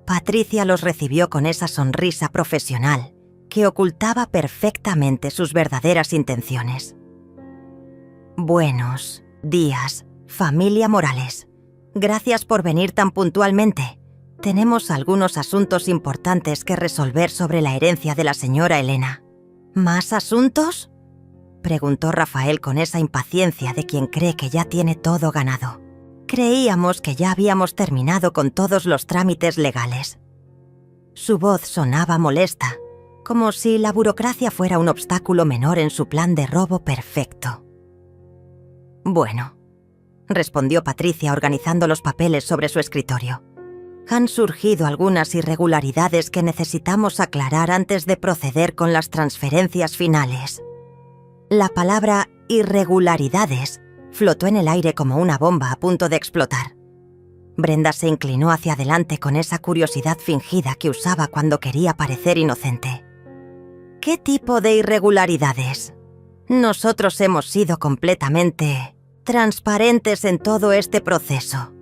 Patricia los recibió con esa sonrisa profesional que ocultaba perfectamente sus verdaderas intenciones. «Buenos días, familia Morales. Gracias por venir tan puntualmente. Tenemos algunos asuntos importantes que resolver sobre la herencia de la señora Elena». «¿Más asuntos?», preguntó Rafael con esa impaciencia de quien cree que ya tiene todo ganado. Creíamos que ya habíamos terminado con todos los trámites legales. Su voz sonaba molesta, como si la burocracia fuera un obstáculo menor en su plan de robo perfecto. «Bueno», respondió Patricia organizando los papeles sobre su escritorio. «Han surgido algunas irregularidades que necesitamos aclarar antes de proceder con las transferencias finales». La palabra irregularidades flotó en el aire como una bomba a punto de explotar. Brenda se inclinó hacia adelante con esa curiosidad fingida que usaba cuando quería parecer inocente. «¿Qué tipo de irregularidades? Nosotros hemos sido completamente transparentes en todo este proceso.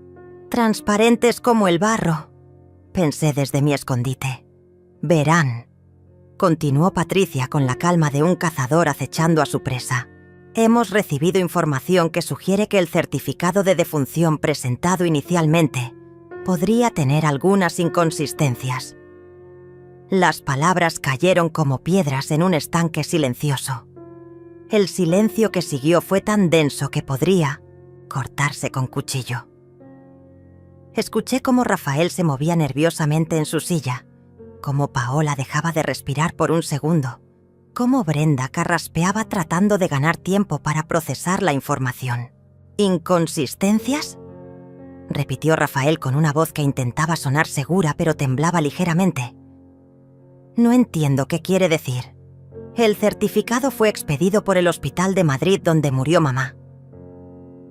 Transparentes como el barro», pensé desde mi escondite. «Verán», continuó Patricia con la calma de un cazador acechando a su presa. «Hemos recibido información que sugiere que el certificado de defunción presentado inicialmente podría tener algunas inconsistencias». Las palabras cayeron como piedras en un estanque silencioso. El silencio que siguió fue tan denso que podría cortarse con cuchillo. Escuché cómo Rafael se movía nerviosamente en su silla, cómo Paola dejaba de respirar por un segundo, cómo Brenda carraspeaba tratando de ganar tiempo para procesar la información. ¿Inconsistencias? repitió Rafael con una voz que intentaba sonar segura pero temblaba ligeramente. No entiendo qué quiere decir. El certificado fue expedido por el hospital de Madrid donde murió mamá.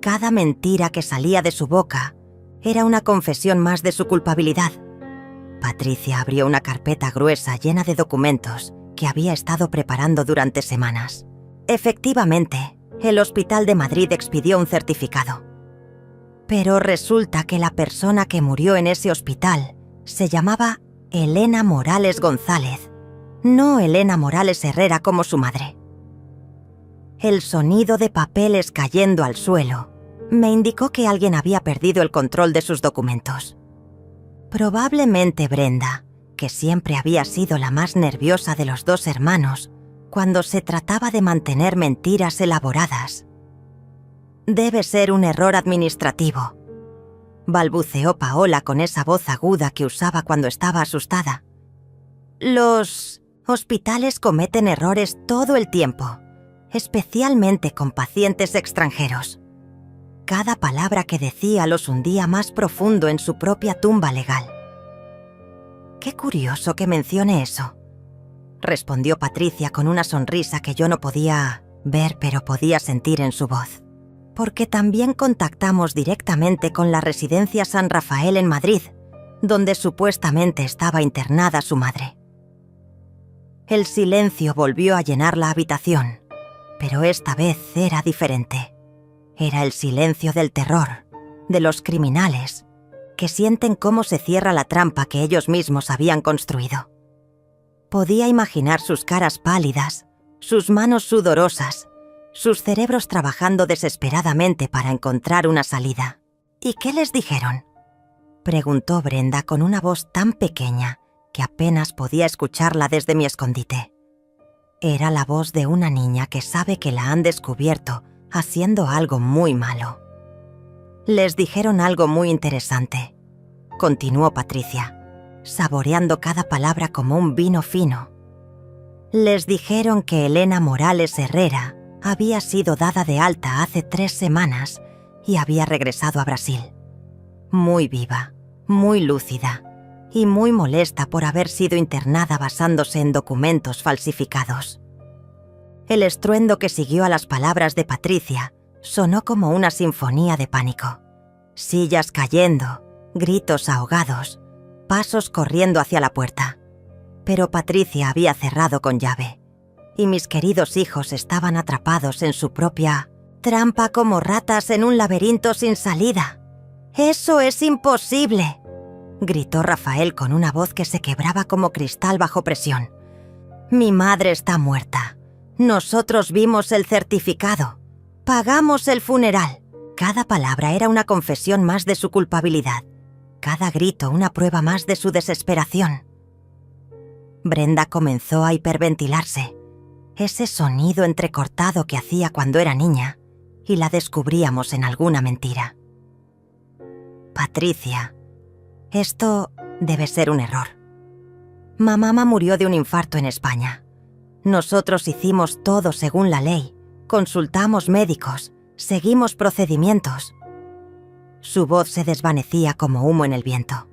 Cada mentira que salía de su boca era una confesión más de su culpabilidad. Patricia abrió una carpeta gruesa llena de documentos que había estado preparando durante semanas. Efectivamente, el hospital de Madrid expidió un certificado. Pero resulta que la persona que murió en ese hospital se llamaba Elena Morales González, no Elena Morales Herrera como su madre. El sonido de papeles cayendo al suelo me indicó que alguien había perdido el control de sus documentos. Probablemente Brenda, que siempre había sido la más nerviosa de los dos hermanos cuando se trataba de mantener mentiras elaboradas. Debe ser un error administrativo, balbuceó Paola con esa voz aguda que usaba cuando estaba asustada. Los hospitales cometen errores todo el tiempo, especialmente con pacientes extranjeros. Cada palabra que decía los hundía más profundo en su propia tumba legal. «Qué curioso que mencione eso», respondió Patricia con una sonrisa que yo no podía ver pero podía sentir en su voz. «Porque también contactamos directamente con la residencia San Rafael en Madrid, donde supuestamente estaba internada su madre». El silencio volvió a llenar la habitación, pero esta vez era diferente. Era el silencio del terror, de los criminales, que sienten cómo se cierra la trampa que ellos mismos habían construido. Podía imaginar sus caras pálidas, sus manos sudorosas, sus cerebros trabajando desesperadamente para encontrar una salida. ¿Y qué les dijeron?, preguntó Brenda con una voz tan pequeña que apenas podía escucharla desde mi escondite. Era la voz de una niña que sabe que la han descubierto haciendo algo muy malo. Les dijeron algo muy interesante, continuó Patricia, saboreando cada palabra como un vino fino. Les dijeron que Elena Morales Herrera había sido dada de alta hace 3 semanas y había regresado a Brasil. Muy viva, muy lúcida y muy molesta por haber sido internada basándose en documentos falsificados. El estruendo que siguió a las palabras de Patricia sonó como una sinfonía de pánico. Sillas cayendo, gritos ahogados, pasos corriendo hacia la puerta. Pero Patricia había cerrado con llave, y mis queridos hijos estaban atrapados en su propia trampa como ratas en un laberinto sin salida. «¡Eso es imposible!», gritó Rafael con una voz que se quebraba como cristal bajo presión. «Mi madre está muerta. Nosotros vimos el certificado. Pagamos el funeral». Cada palabra era una confesión más de su culpabilidad. Cada grito una prueba más de su desesperación. Brenda comenzó a hiperventilarse. Ese sonido entrecortado que hacía cuando era niña, y la descubríamos en alguna mentira. «Patricia, esto debe ser un error. Mamá murió de un infarto en España. Nosotros hicimos todo según la ley, consultamos médicos, seguimos procedimientos». Su voz se desvanecía como humo en el viento.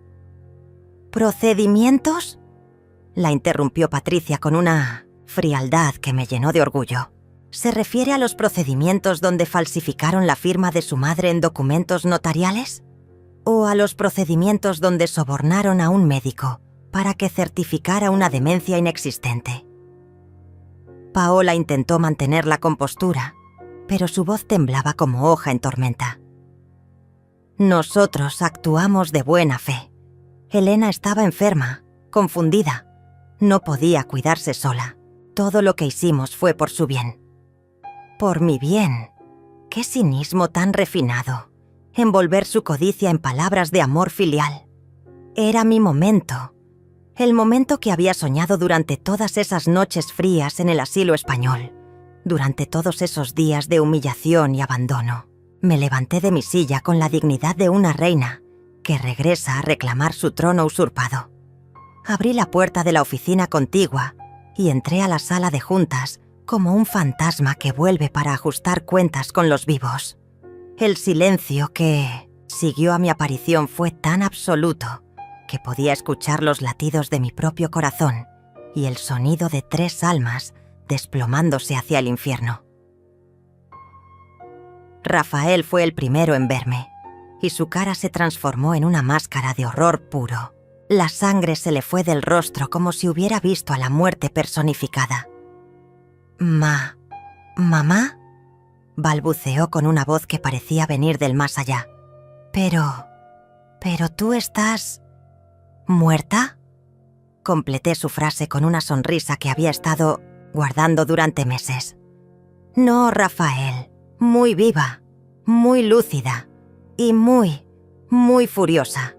«¿Procedimientos?», la interrumpió Patricia con una frialdad que me llenó de orgullo. ¿Se refiere a los procedimientos donde falsificaron la firma de su madre en documentos notariales? ¿O a los procedimientos donde sobornaron a un médico para que certificara una demencia inexistente? Paola intentó mantener la compostura, pero su voz temblaba como hoja en tormenta. «Nosotros actuamos de buena fe. Elena estaba enferma, confundida. No podía cuidarse sola. Todo lo que hicimos fue por su bien». «Por mi bien». Qué cinismo tan refinado. Envolver su codicia en palabras de amor filial. Era mi momento. El momento que había soñado durante todas esas noches frías en el asilo español. Durante todos esos días de humillación y abandono. Me levanté de mi silla con la dignidad de una reina que regresa a reclamar su trono usurpado. Abrí la puerta de la oficina contigua y entré a la sala de juntas como un fantasma que vuelve para ajustar cuentas con los vivos. El silencio que siguió a mi aparición fue tan absoluto que podía escuchar los latidos de mi propio corazón y el sonido de 3 almas desplomándose hacia el infierno. Rafael fue el primero en verme, y su cara se transformó en una máscara de horror puro. La sangre se le fue del rostro como si hubiera visto a la muerte personificada. ¿Mamá? Balbuceó con una voz que parecía venir del más allá. Pero tú estás... ¿muerta? Completé su frase con una sonrisa que había estado guardando durante meses. No, Rafael, muy viva, muy lúcida y muy furiosa.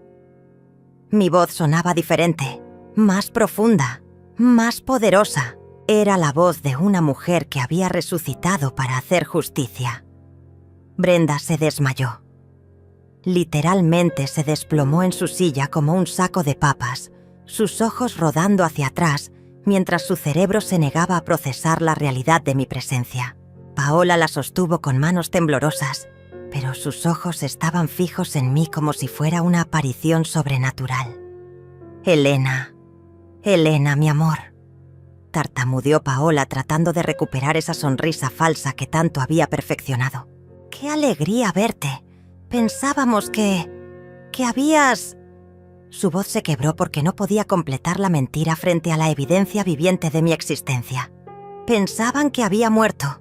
Mi voz sonaba diferente, más profunda, más poderosa. Era la voz de una mujer que había resucitado para hacer justicia. Brenda se desmayó. Literalmente se desplomó en su silla como un saco de papas, sus ojos rodando hacia atrás mientras su cerebro se negaba a procesar la realidad de mi presencia. Paola la sostuvo con manos temblorosas, pero sus ojos estaban fijos en mí como si fuera una aparición sobrenatural. Elena, mi amor, tartamudeó Paola tratando de recuperar esa sonrisa falsa que tanto había perfeccionado. ¡Qué alegría verte! Pensábamos que habías... Su voz se quebró porque no podía completar la mentira frente a la evidencia viviente de mi existencia. Pensaban que había muerto,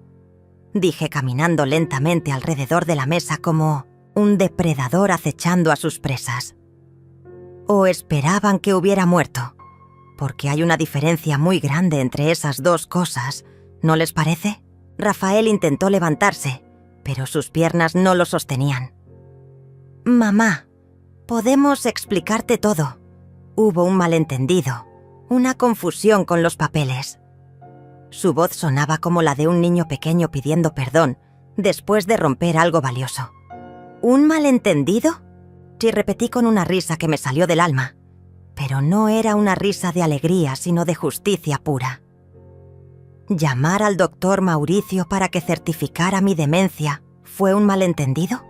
dije caminando lentamente alrededor de la mesa como un depredador acechando a sus presas. O esperaban que hubiera muerto, porque hay una diferencia muy grande entre esas dos cosas, ¿no les parece? Rafael intentó levantarse, pero sus piernas no lo sostenían. Mamá, podemos explicarte todo. Hubo un malentendido, una confusión con los papeles. Su voz sonaba como la de un niño pequeño pidiendo perdón después de romper algo valioso. ¿Un malentendido? Sí, repetí con una risa que me salió del alma, pero no era una risa de alegría, sino de justicia pura. ¿Llamar al doctor Mauricio para que certificara mi demencia fue un malentendido?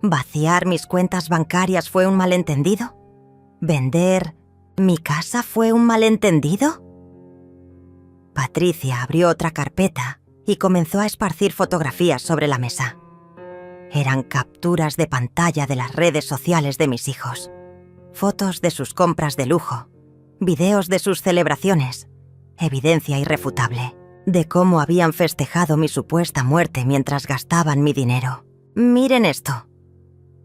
¿Vaciar mis cuentas bancarias fue un malentendido? ¿Vender mi casa fue un malentendido? Patricia abrió otra carpeta y comenzó a esparcir fotografías sobre la mesa. Eran capturas de pantalla de las redes sociales de mis hijos. Fotos de sus compras de lujo, videos de sus celebraciones, evidencia irrefutable de cómo habían festejado mi supuesta muerte mientras gastaban mi dinero. «Miren esto»,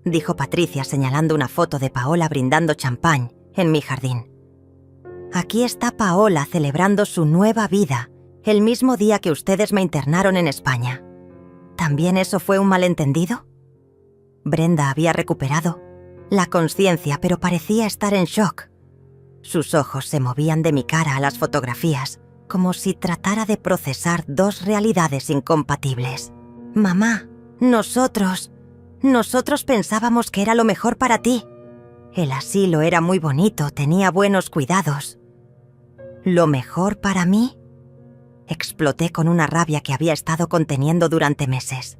dijo Patricia señalando una foto de Paola brindando champán en mi jardín. Aquí está Paola celebrando su nueva vida el mismo día que ustedes me internaron en España. ¿También eso fue un malentendido? Brenda había recuperado la conciencia, pero parecía estar en shock. Sus ojos se movían de mi cara a las fotografías, como si tratara de procesar dos realidades incompatibles. Mamá, nosotros pensábamos que era lo mejor para ti. El asilo era muy bonito, tenía buenos cuidados. ¿Lo mejor para mí? Exploté con una rabia que había estado conteniendo durante meses.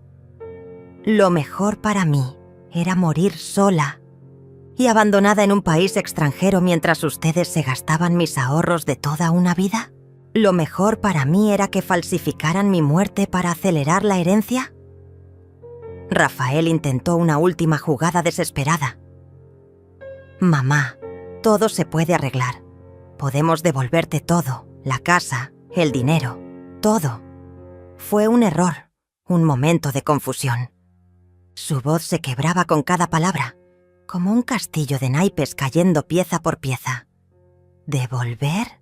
Lo mejor para mí era morir sola y abandonada en un país extranjero mientras ustedes se gastaban mis ahorros de toda una vida. ¿Lo mejor para mí era que falsificaran mi muerte para acelerar la herencia? Rafael intentó una última jugada desesperada. Mamá, todo se puede arreglar. Podemos devolverte todo, la casa, el dinero, todo. Fue un error, un momento de confusión. Su voz se quebraba con cada palabra, como un castillo de naipes cayendo pieza por pieza. ¿Devolver?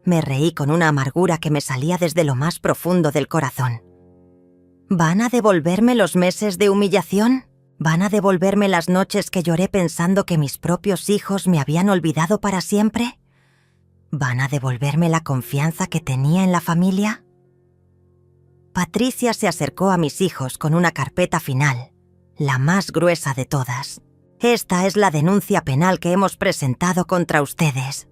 Me reí con una amargura que me salía desde lo más profundo del corazón. ¿Van a devolverme los meses de humillación? ¿Van a devolverme las noches que lloré pensando que mis propios hijos me habían olvidado para siempre? ¿Van a devolverme la confianza que tenía en la familia? Patricia se acercó a mis hijos con una carpeta final, la más gruesa de todas. Esta es la denuncia penal que hemos presentado contra ustedes.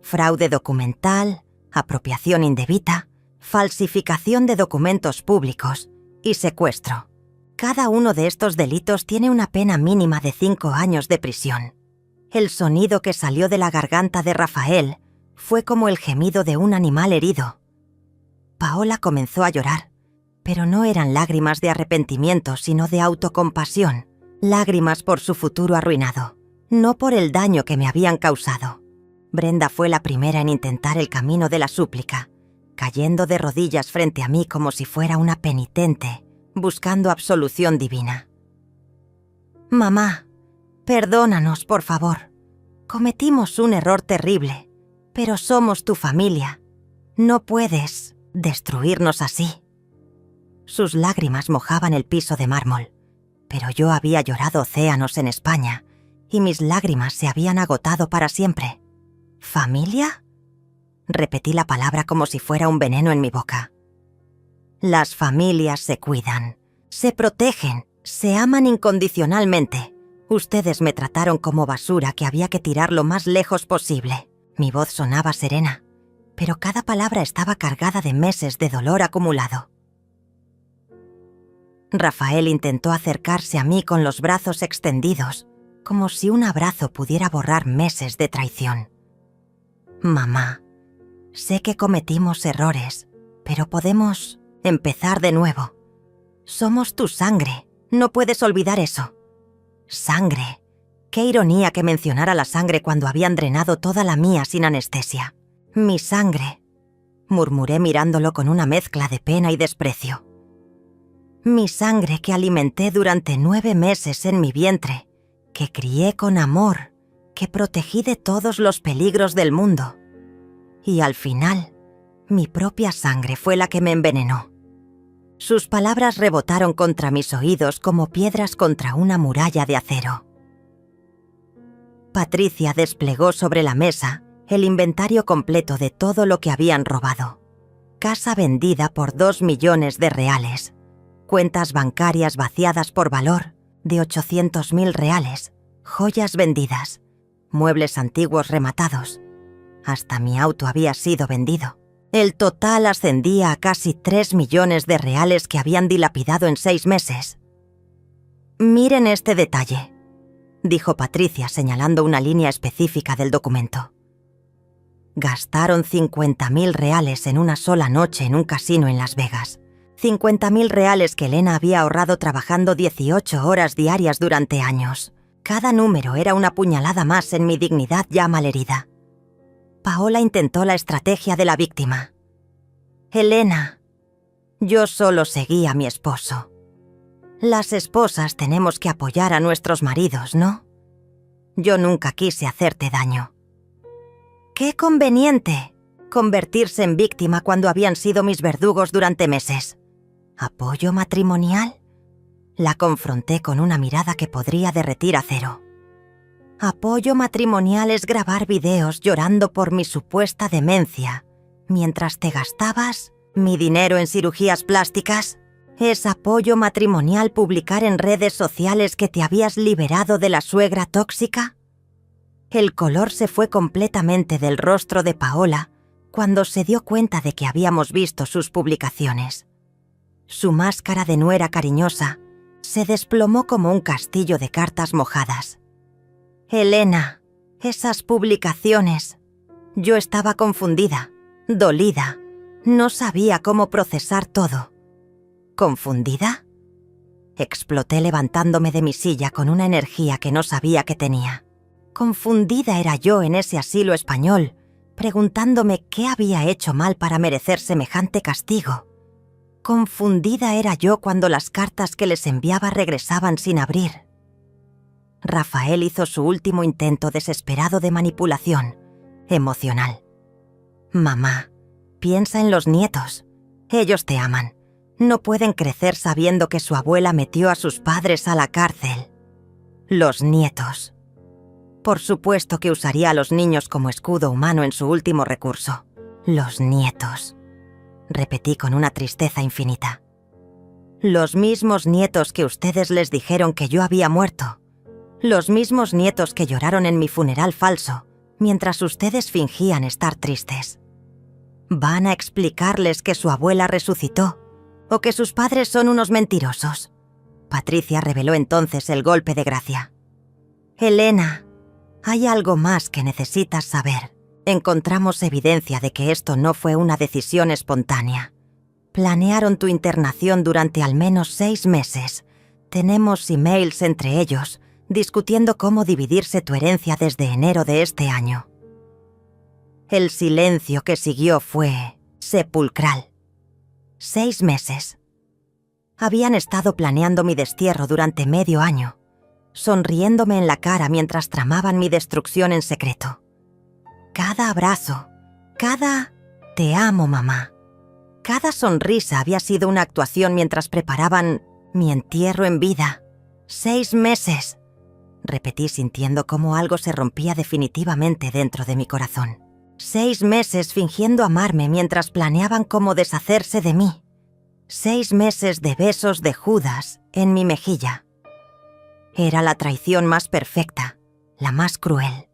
Fraude documental, apropiación indebida, falsificación de documentos públicos y secuestro. Cada uno de estos delitos tiene una pena mínima de 5 años de prisión. El sonido que salió de la garganta de Rafael fue como el gemido de un animal herido. Paola comenzó a llorar, pero no eran lágrimas de arrepentimiento, sino de autocompasión, lágrimas por su futuro arruinado, no por el daño que me habían causado. Brenda fue la primera en intentar el camino de la súplica, cayendo de rodillas frente a mí como si fuera una penitente, buscando absolución divina. «Mamá, perdónanos, por favor. Cometimos un error terrible, pero somos tu familia. No puedes destruirnos así». Sus lágrimas mojaban el piso de mármol, pero yo había llorado océanos en España y mis lágrimas se habían agotado para siempre. ¿Familia? Repetí la palabra como si fuera un veneno en mi boca. Las familias se cuidan, se protegen, se aman incondicionalmente. Ustedes me trataron como basura que había que tirar lo más lejos posible. Mi voz sonaba serena, pero cada palabra estaba cargada de meses de dolor acumulado. Rafael intentó acercarse a mí con los brazos extendidos, como si un abrazo pudiera borrar meses de traición. «Mamá, sé que cometimos errores, pero podemos empezar de nuevo. Somos tu sangre, no puedes olvidar eso». «Sangre». Qué ironía que mencionara la sangre cuando habían drenado toda la mía sin anestesia. «Mi sangre», murmuré mirándolo con una mezcla de pena y desprecio. «Mi sangre que alimenté durante 9 meses en mi vientre, que crié con amor, que protegí de todos los peligros del mundo. Y al final, mi propia sangre fue la que me envenenó». Sus palabras rebotaron contra mis oídos como piedras contra una muralla de acero. Patricia desplegó sobre la mesa el inventario completo de todo lo que habían robado. Casa vendida por 2 millones de reales. Cuentas bancarias vaciadas por valor de 800.000 reales. Joyas vendidas. Muebles antiguos rematados. Hasta mi auto había sido vendido. El total ascendía a casi 3 millones de reales que habían dilapidado en 6 meses. «Miren este detalle», dijo Patricia señalando una línea específica del documento. Gastaron 50.000 reales en una sola noche en un casino en Las Vegas. 50.000 reales que Elena había ahorrado trabajando 18 horas diarias durante años. Cada número era una puñalada más en mi dignidad ya malherida. Paola intentó la estrategia de la víctima. «Elena, yo solo seguí a mi esposo. Las esposas tenemos que apoyar a nuestros maridos, ¿no? Yo nunca quise hacerte daño». «Qué conveniente convertirse en víctima cuando habían sido mis verdugos durante meses». «¿Apoyo matrimonial?». La confronté con una mirada que podría derretir acero. «Apoyo matrimonial es grabar videos llorando por mi supuesta demencia, mientras te gastabas mi dinero en cirugías plásticas. ¿Es apoyo matrimonial publicar en redes sociales que te habías liberado de la suegra tóxica?». El color se fue completamente del rostro de Paola cuando se dio cuenta de que habíamos visto sus publicaciones. Su máscara de nuera cariñosa se desplomó como un castillo de cartas mojadas. «Elena, esas publicaciones». Yo estaba confundida, dolida, no sabía cómo procesar todo. ¿Confundida? Exploté levantándome de mi silla con una energía que no sabía que tenía. Confundida era yo en ese asilo español, preguntándome qué había hecho mal para merecer semejante castigo. Confundida era yo cuando las cartas que les enviaba regresaban sin abrir. Rafael hizo su último intento desesperado de manipulación emocional. «Mamá, piensa en los nietos. Ellos te aman. No pueden crecer sabiendo que su abuela metió a sus padres a la cárcel. Los nietos. Por supuesto que usaría a los niños como escudo humano en su último recurso. Los nietos», repetí con una tristeza infinita. «Los mismos nietos que ustedes les dijeron que yo había muerto. Los mismos nietos que lloraron en mi funeral falso, mientras ustedes fingían estar tristes. ¿Van a explicarles que su abuela resucitó o que sus padres son unos mentirosos? Patricia reveló entonces el golpe de gracia. Elena, hay algo más que necesitas saber. Encontramos evidencia de que esto no fue una decisión espontánea. Planearon tu internación durante al menos 6 meses. Tenemos emails entre ellos, discutiendo cómo dividirse tu herencia desde enero de este año. El silencio que siguió fue sepulcral. 6 meses. Habían estado planeando mi destierro durante medio año, sonriéndome en la cara mientras tramaban mi destrucción en secreto. Cada abrazo, cada «te amo, mamá», cada sonrisa había sido una actuación mientras preparaban mi entierro en vida. 6 meses, repetí sintiendo cómo algo se rompía definitivamente dentro de mi corazón. 6 meses fingiendo amarme mientras planeaban cómo deshacerse de mí. 6 meses de besos de Judas en mi mejilla. Era la traición más perfecta, la más cruel,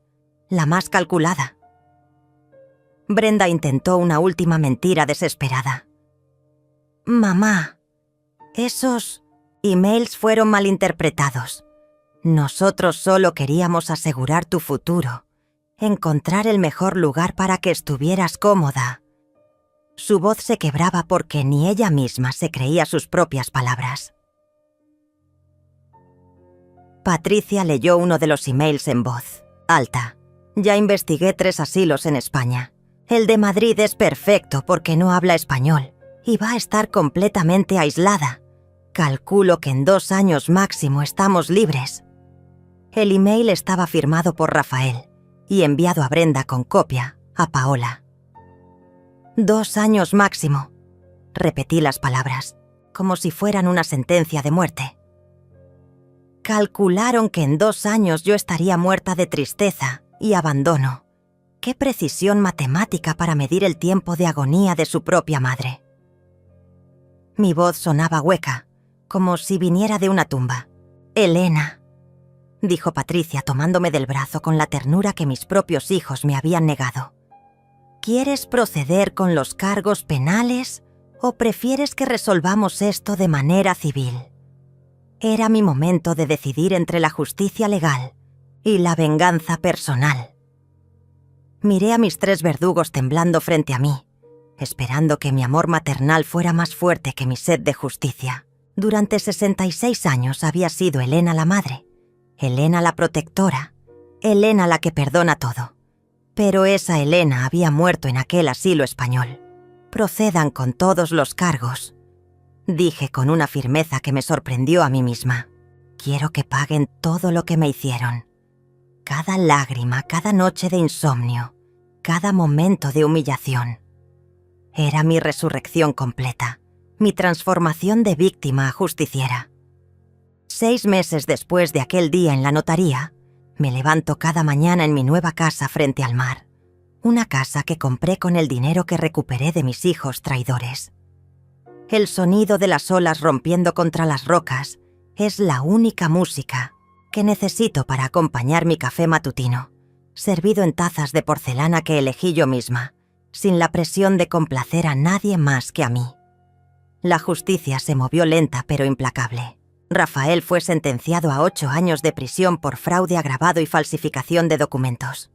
la más calculada. Brenda intentó una última mentira desesperada. Mamá, esos emails fueron malinterpretados. Nosotros solo queríamos asegurar tu futuro, encontrar el mejor lugar para que estuvieras cómoda. Su voz se quebraba porque ni ella misma se creía sus propias palabras. Patricia leyó uno de los emails en voz alta. Ya investigué 3 asilos en España. El de Madrid es perfecto porque no habla español y va a estar completamente aislada. Calculo que en 2 años máximo estamos libres. El email estaba firmado por Rafael y enviado a Brenda con copia a Paola. 2 años máximo. Repetí las palabras, como si fueran una sentencia de muerte. Calcularon que en 2 años yo estaría muerta de tristeza y abandono. ¡Qué precisión matemática para medir el tiempo de agonía de su propia madre! Mi voz sonaba hueca, como si viniera de una tumba. «Elena», dijo Patricia tomándome del brazo con la ternura que mis propios hijos me habían negado. ¿Quieres proceder con los cargos penales o prefieres que resolvamos esto de manera civil? Era mi momento de decidir entre la justicia legal y la venganza personal. Miré a mis 3 verdugos temblando frente a mí, esperando que mi amor maternal fuera más fuerte que mi sed de justicia. Durante 66 años había sido Elena la madre, Elena la protectora, Elena la que perdona todo. Pero esa Elena había muerto en aquel asilo español. Procedan con todos los cargos, dije con una firmeza que me sorprendió a mí misma. Quiero que paguen todo lo que me hicieron. Cada lágrima, cada noche de insomnio, cada momento de humillación. Era mi resurrección completa, mi transformación de víctima a justiciera. 6 meses después de aquel día en la notaría, me levanto cada mañana en mi nueva casa frente al mar. Una casa que compré con el dinero que recuperé de mis hijos traidores. El sonido de las olas rompiendo contra las rocas es la única música que necesito para acompañar mi café matutino, servido en tazas de porcelana que elegí yo misma, sin la presión de complacer a nadie más que a mí. La justicia se movió lenta pero implacable. Rafael fue sentenciado a 8 años de prisión por fraude agravado y falsificación de documentos.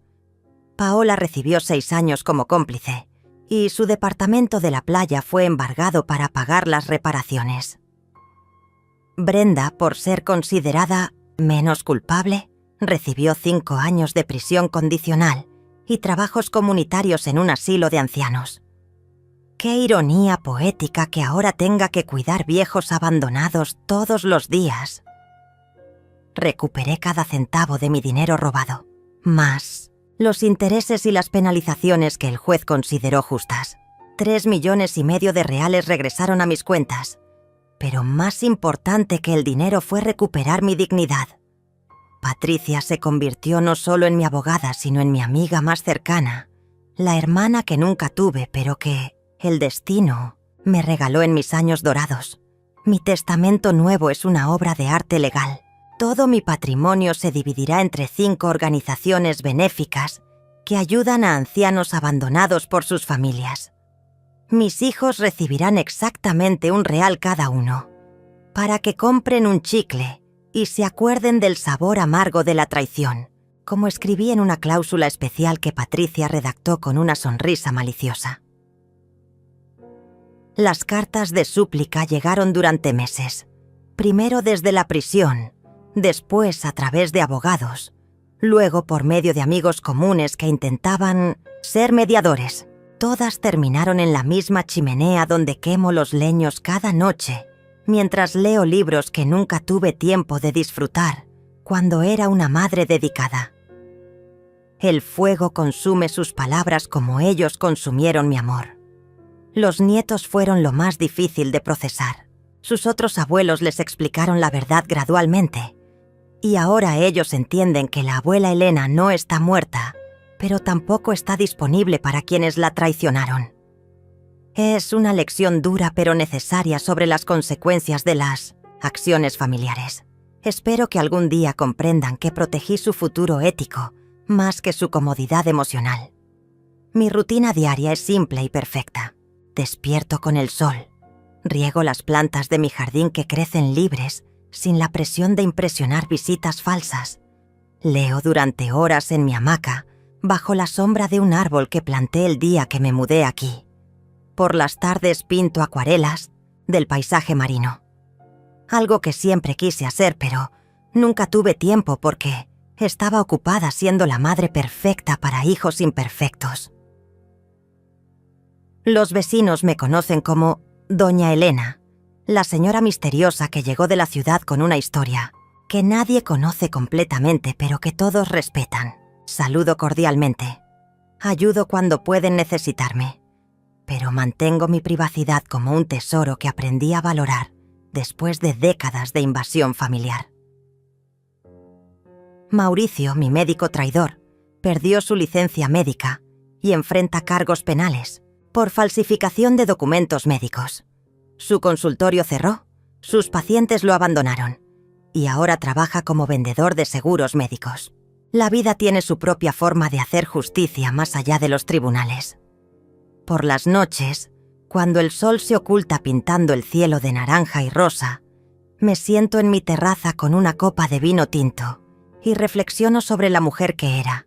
Paola recibió 6 años como cómplice y su departamento de la playa fue embargado para pagar las reparaciones. Brenda, por ser considerada menos culpable, recibió 5 años de prisión condicional y trabajos comunitarios en un asilo de ancianos. Qué ironía poética que ahora tenga que cuidar viejos abandonados todos los días. Recuperé cada centavo de mi dinero robado, más los intereses y las penalizaciones que el juez consideró justas. 3,5 millones de reales regresaron a mis cuentas. Pero más importante que el dinero fue recuperar mi dignidad. Patricia se convirtió no solo en mi abogada, sino en mi amiga más cercana, la hermana que nunca tuve, pero que el destino me regaló en mis años dorados. Mi testamento nuevo es una obra de arte legal. Todo mi patrimonio se dividirá entre 5 organizaciones benéficas que ayudan a ancianos abandonados por sus familias. Mis hijos recibirán exactamente 1 real cada uno. para que compren un chicle y se acuerden del sabor amargo de la traición, como escribí en una cláusula especial que Patricia redactó con una sonrisa maliciosa. Las cartas de súplica llegaron durante meses, primero desde la prisión, después a través de abogados, luego por medio de amigos comunes que intentaban ser mediadores. Todas terminaron en la misma chimenea donde quemo los leños cada noche, mientras leo libros que nunca tuve tiempo de disfrutar cuando era una madre dedicada. El fuego consume sus palabras como ellos consumieron mi amor. Los nietos fueron lo más difícil de procesar. Sus otros abuelos les explicaron la verdad gradualmente, y ahora ellos entienden que la abuela Elena no está muerta, pero tampoco está disponible para quienes la traicionaron. Es una lección dura pero necesaria sobre las consecuencias de las acciones familiares. Espero que algún día comprendan que protegí su futuro ético más que su comodidad emocional. Mi rutina diaria es simple y perfecta. Despierto con el sol. Riego las plantas de mi jardín que crecen libres, sin la presión de impresionar visitas falsas. Leo durante horas en mi hamaca, bajo la sombra de un árbol que planté el día que me mudé aquí. Por las tardes pinto acuarelas del paisaje marino. Algo que siempre quise hacer, pero nunca tuve tiempo porque estaba ocupada siendo la madre perfecta para hijos imperfectos. Los vecinos me conocen como Doña Elena, la señora misteriosa que llegó de la ciudad con una historia que nadie conoce completamente pero que todos respetan. Saludo cordialmente. Ayudo cuando pueden necesitarme, pero mantengo mi privacidad como un tesoro que aprendí a valorar después de décadas de invasión familiar. Mauricio, mi médico traidor, perdió su licencia médica y enfrenta cargos penales por falsificación de documentos médicos. Su consultorio cerró, sus pacientes lo abandonaron y ahora trabaja como vendedor de seguros médicos. La vida tiene su propia forma de hacer justicia más allá de los tribunales. Por las noches, cuando el sol se oculta pintando el cielo de naranja y rosa, me siento en mi terraza con una copa de vino tinto y reflexiono sobre la mujer que era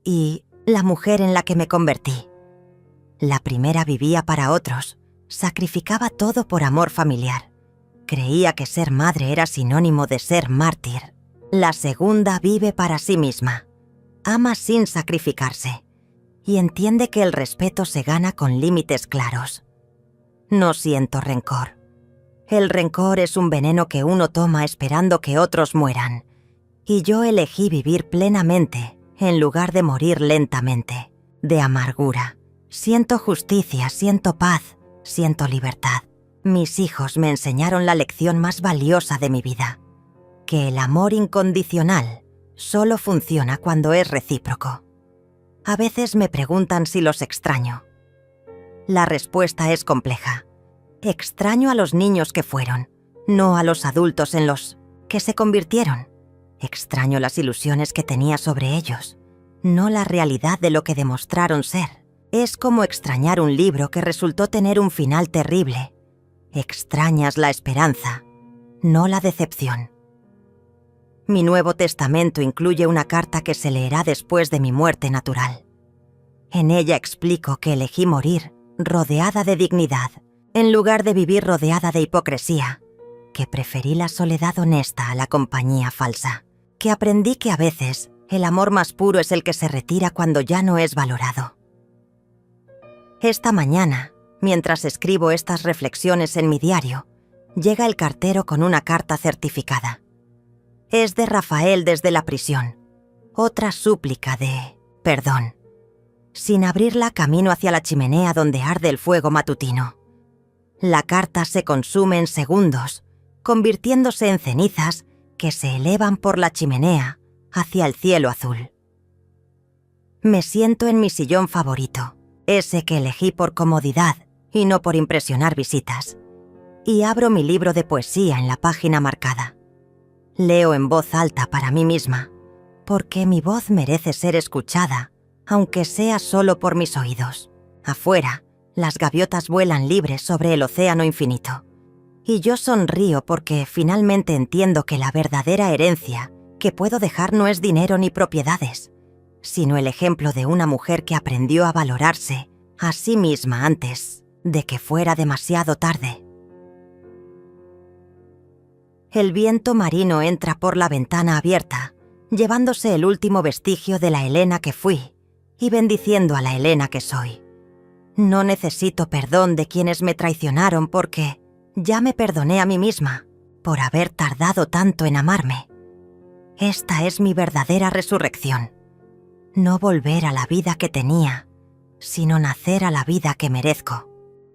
y la mujer en la que me convertí. La primera vivía para otros, sacrificaba todo por amor familiar. Creía que ser madre era sinónimo de ser mártir. La segunda vive para sí misma, ama sin sacrificarse y entiende que el respeto se gana con límites claros. No siento rencor. El rencor es un veneno que uno toma esperando que otros mueran, y yo elegí vivir plenamente en lugar de morir lentamente, de amargura. Siento justicia, siento paz, siento libertad. Mis hijos me enseñaron la lección más valiosa de mi vida, que el amor incondicional solo funciona cuando es recíproco. A veces me preguntan si los extraño. La respuesta es compleja. Extraño a los niños que fueron, no a los adultos en los que se convirtieron. Extraño las ilusiones que tenía sobre ellos, no la realidad de lo que demostraron ser. Es como extrañar un libro que resultó tener un final terrible. Extrañas la esperanza, no la decepción. Mi Nuevo Testamento incluye una carta que se leerá después de mi muerte natural. En ella explico que elegí morir rodeada de dignidad, en lugar de vivir rodeada de hipocresía, que preferí la soledad honesta a la compañía falsa, que aprendí que a veces el amor más puro es el que se retira cuando ya no es valorado. Esta mañana, mientras escribo estas reflexiones en mi diario, llega el cartero con una carta certificada. Es de Rafael desde la prisión. Otra súplica de perdón. Sin abrirla, camino hacia la chimenea donde arde el fuego matutino. La carta se consume en segundos, convirtiéndose en cenizas que se elevan por la chimenea hacia el cielo azul. Me siento en mi sillón favorito, ese que elegí por comodidad y no por impresionar visitas, y abro mi libro de poesía en la página marcada. Leo en voz alta para mí misma, porque mi voz merece ser escuchada, aunque sea solo por mis oídos. Afuera, las gaviotas vuelan libres sobre el océano infinito, Y yo sonrío porque finalmente entiendo que la verdadera herencia que puedo dejar no es dinero ni propiedades, sino el ejemplo de una mujer que aprendió a valorarse a sí misma antes de que fuera demasiado tarde. El viento marino entra por la ventana abierta, llevándose el último vestigio de la Elena que fui y bendiciendo a la Elena que soy. No necesito perdón de quienes me traicionaron porque ya me perdoné a mí misma por haber tardado tanto en amarme. Esta es mi verdadera resurrección. No volver a la vida que tenía, sino nacer a la vida que merezco.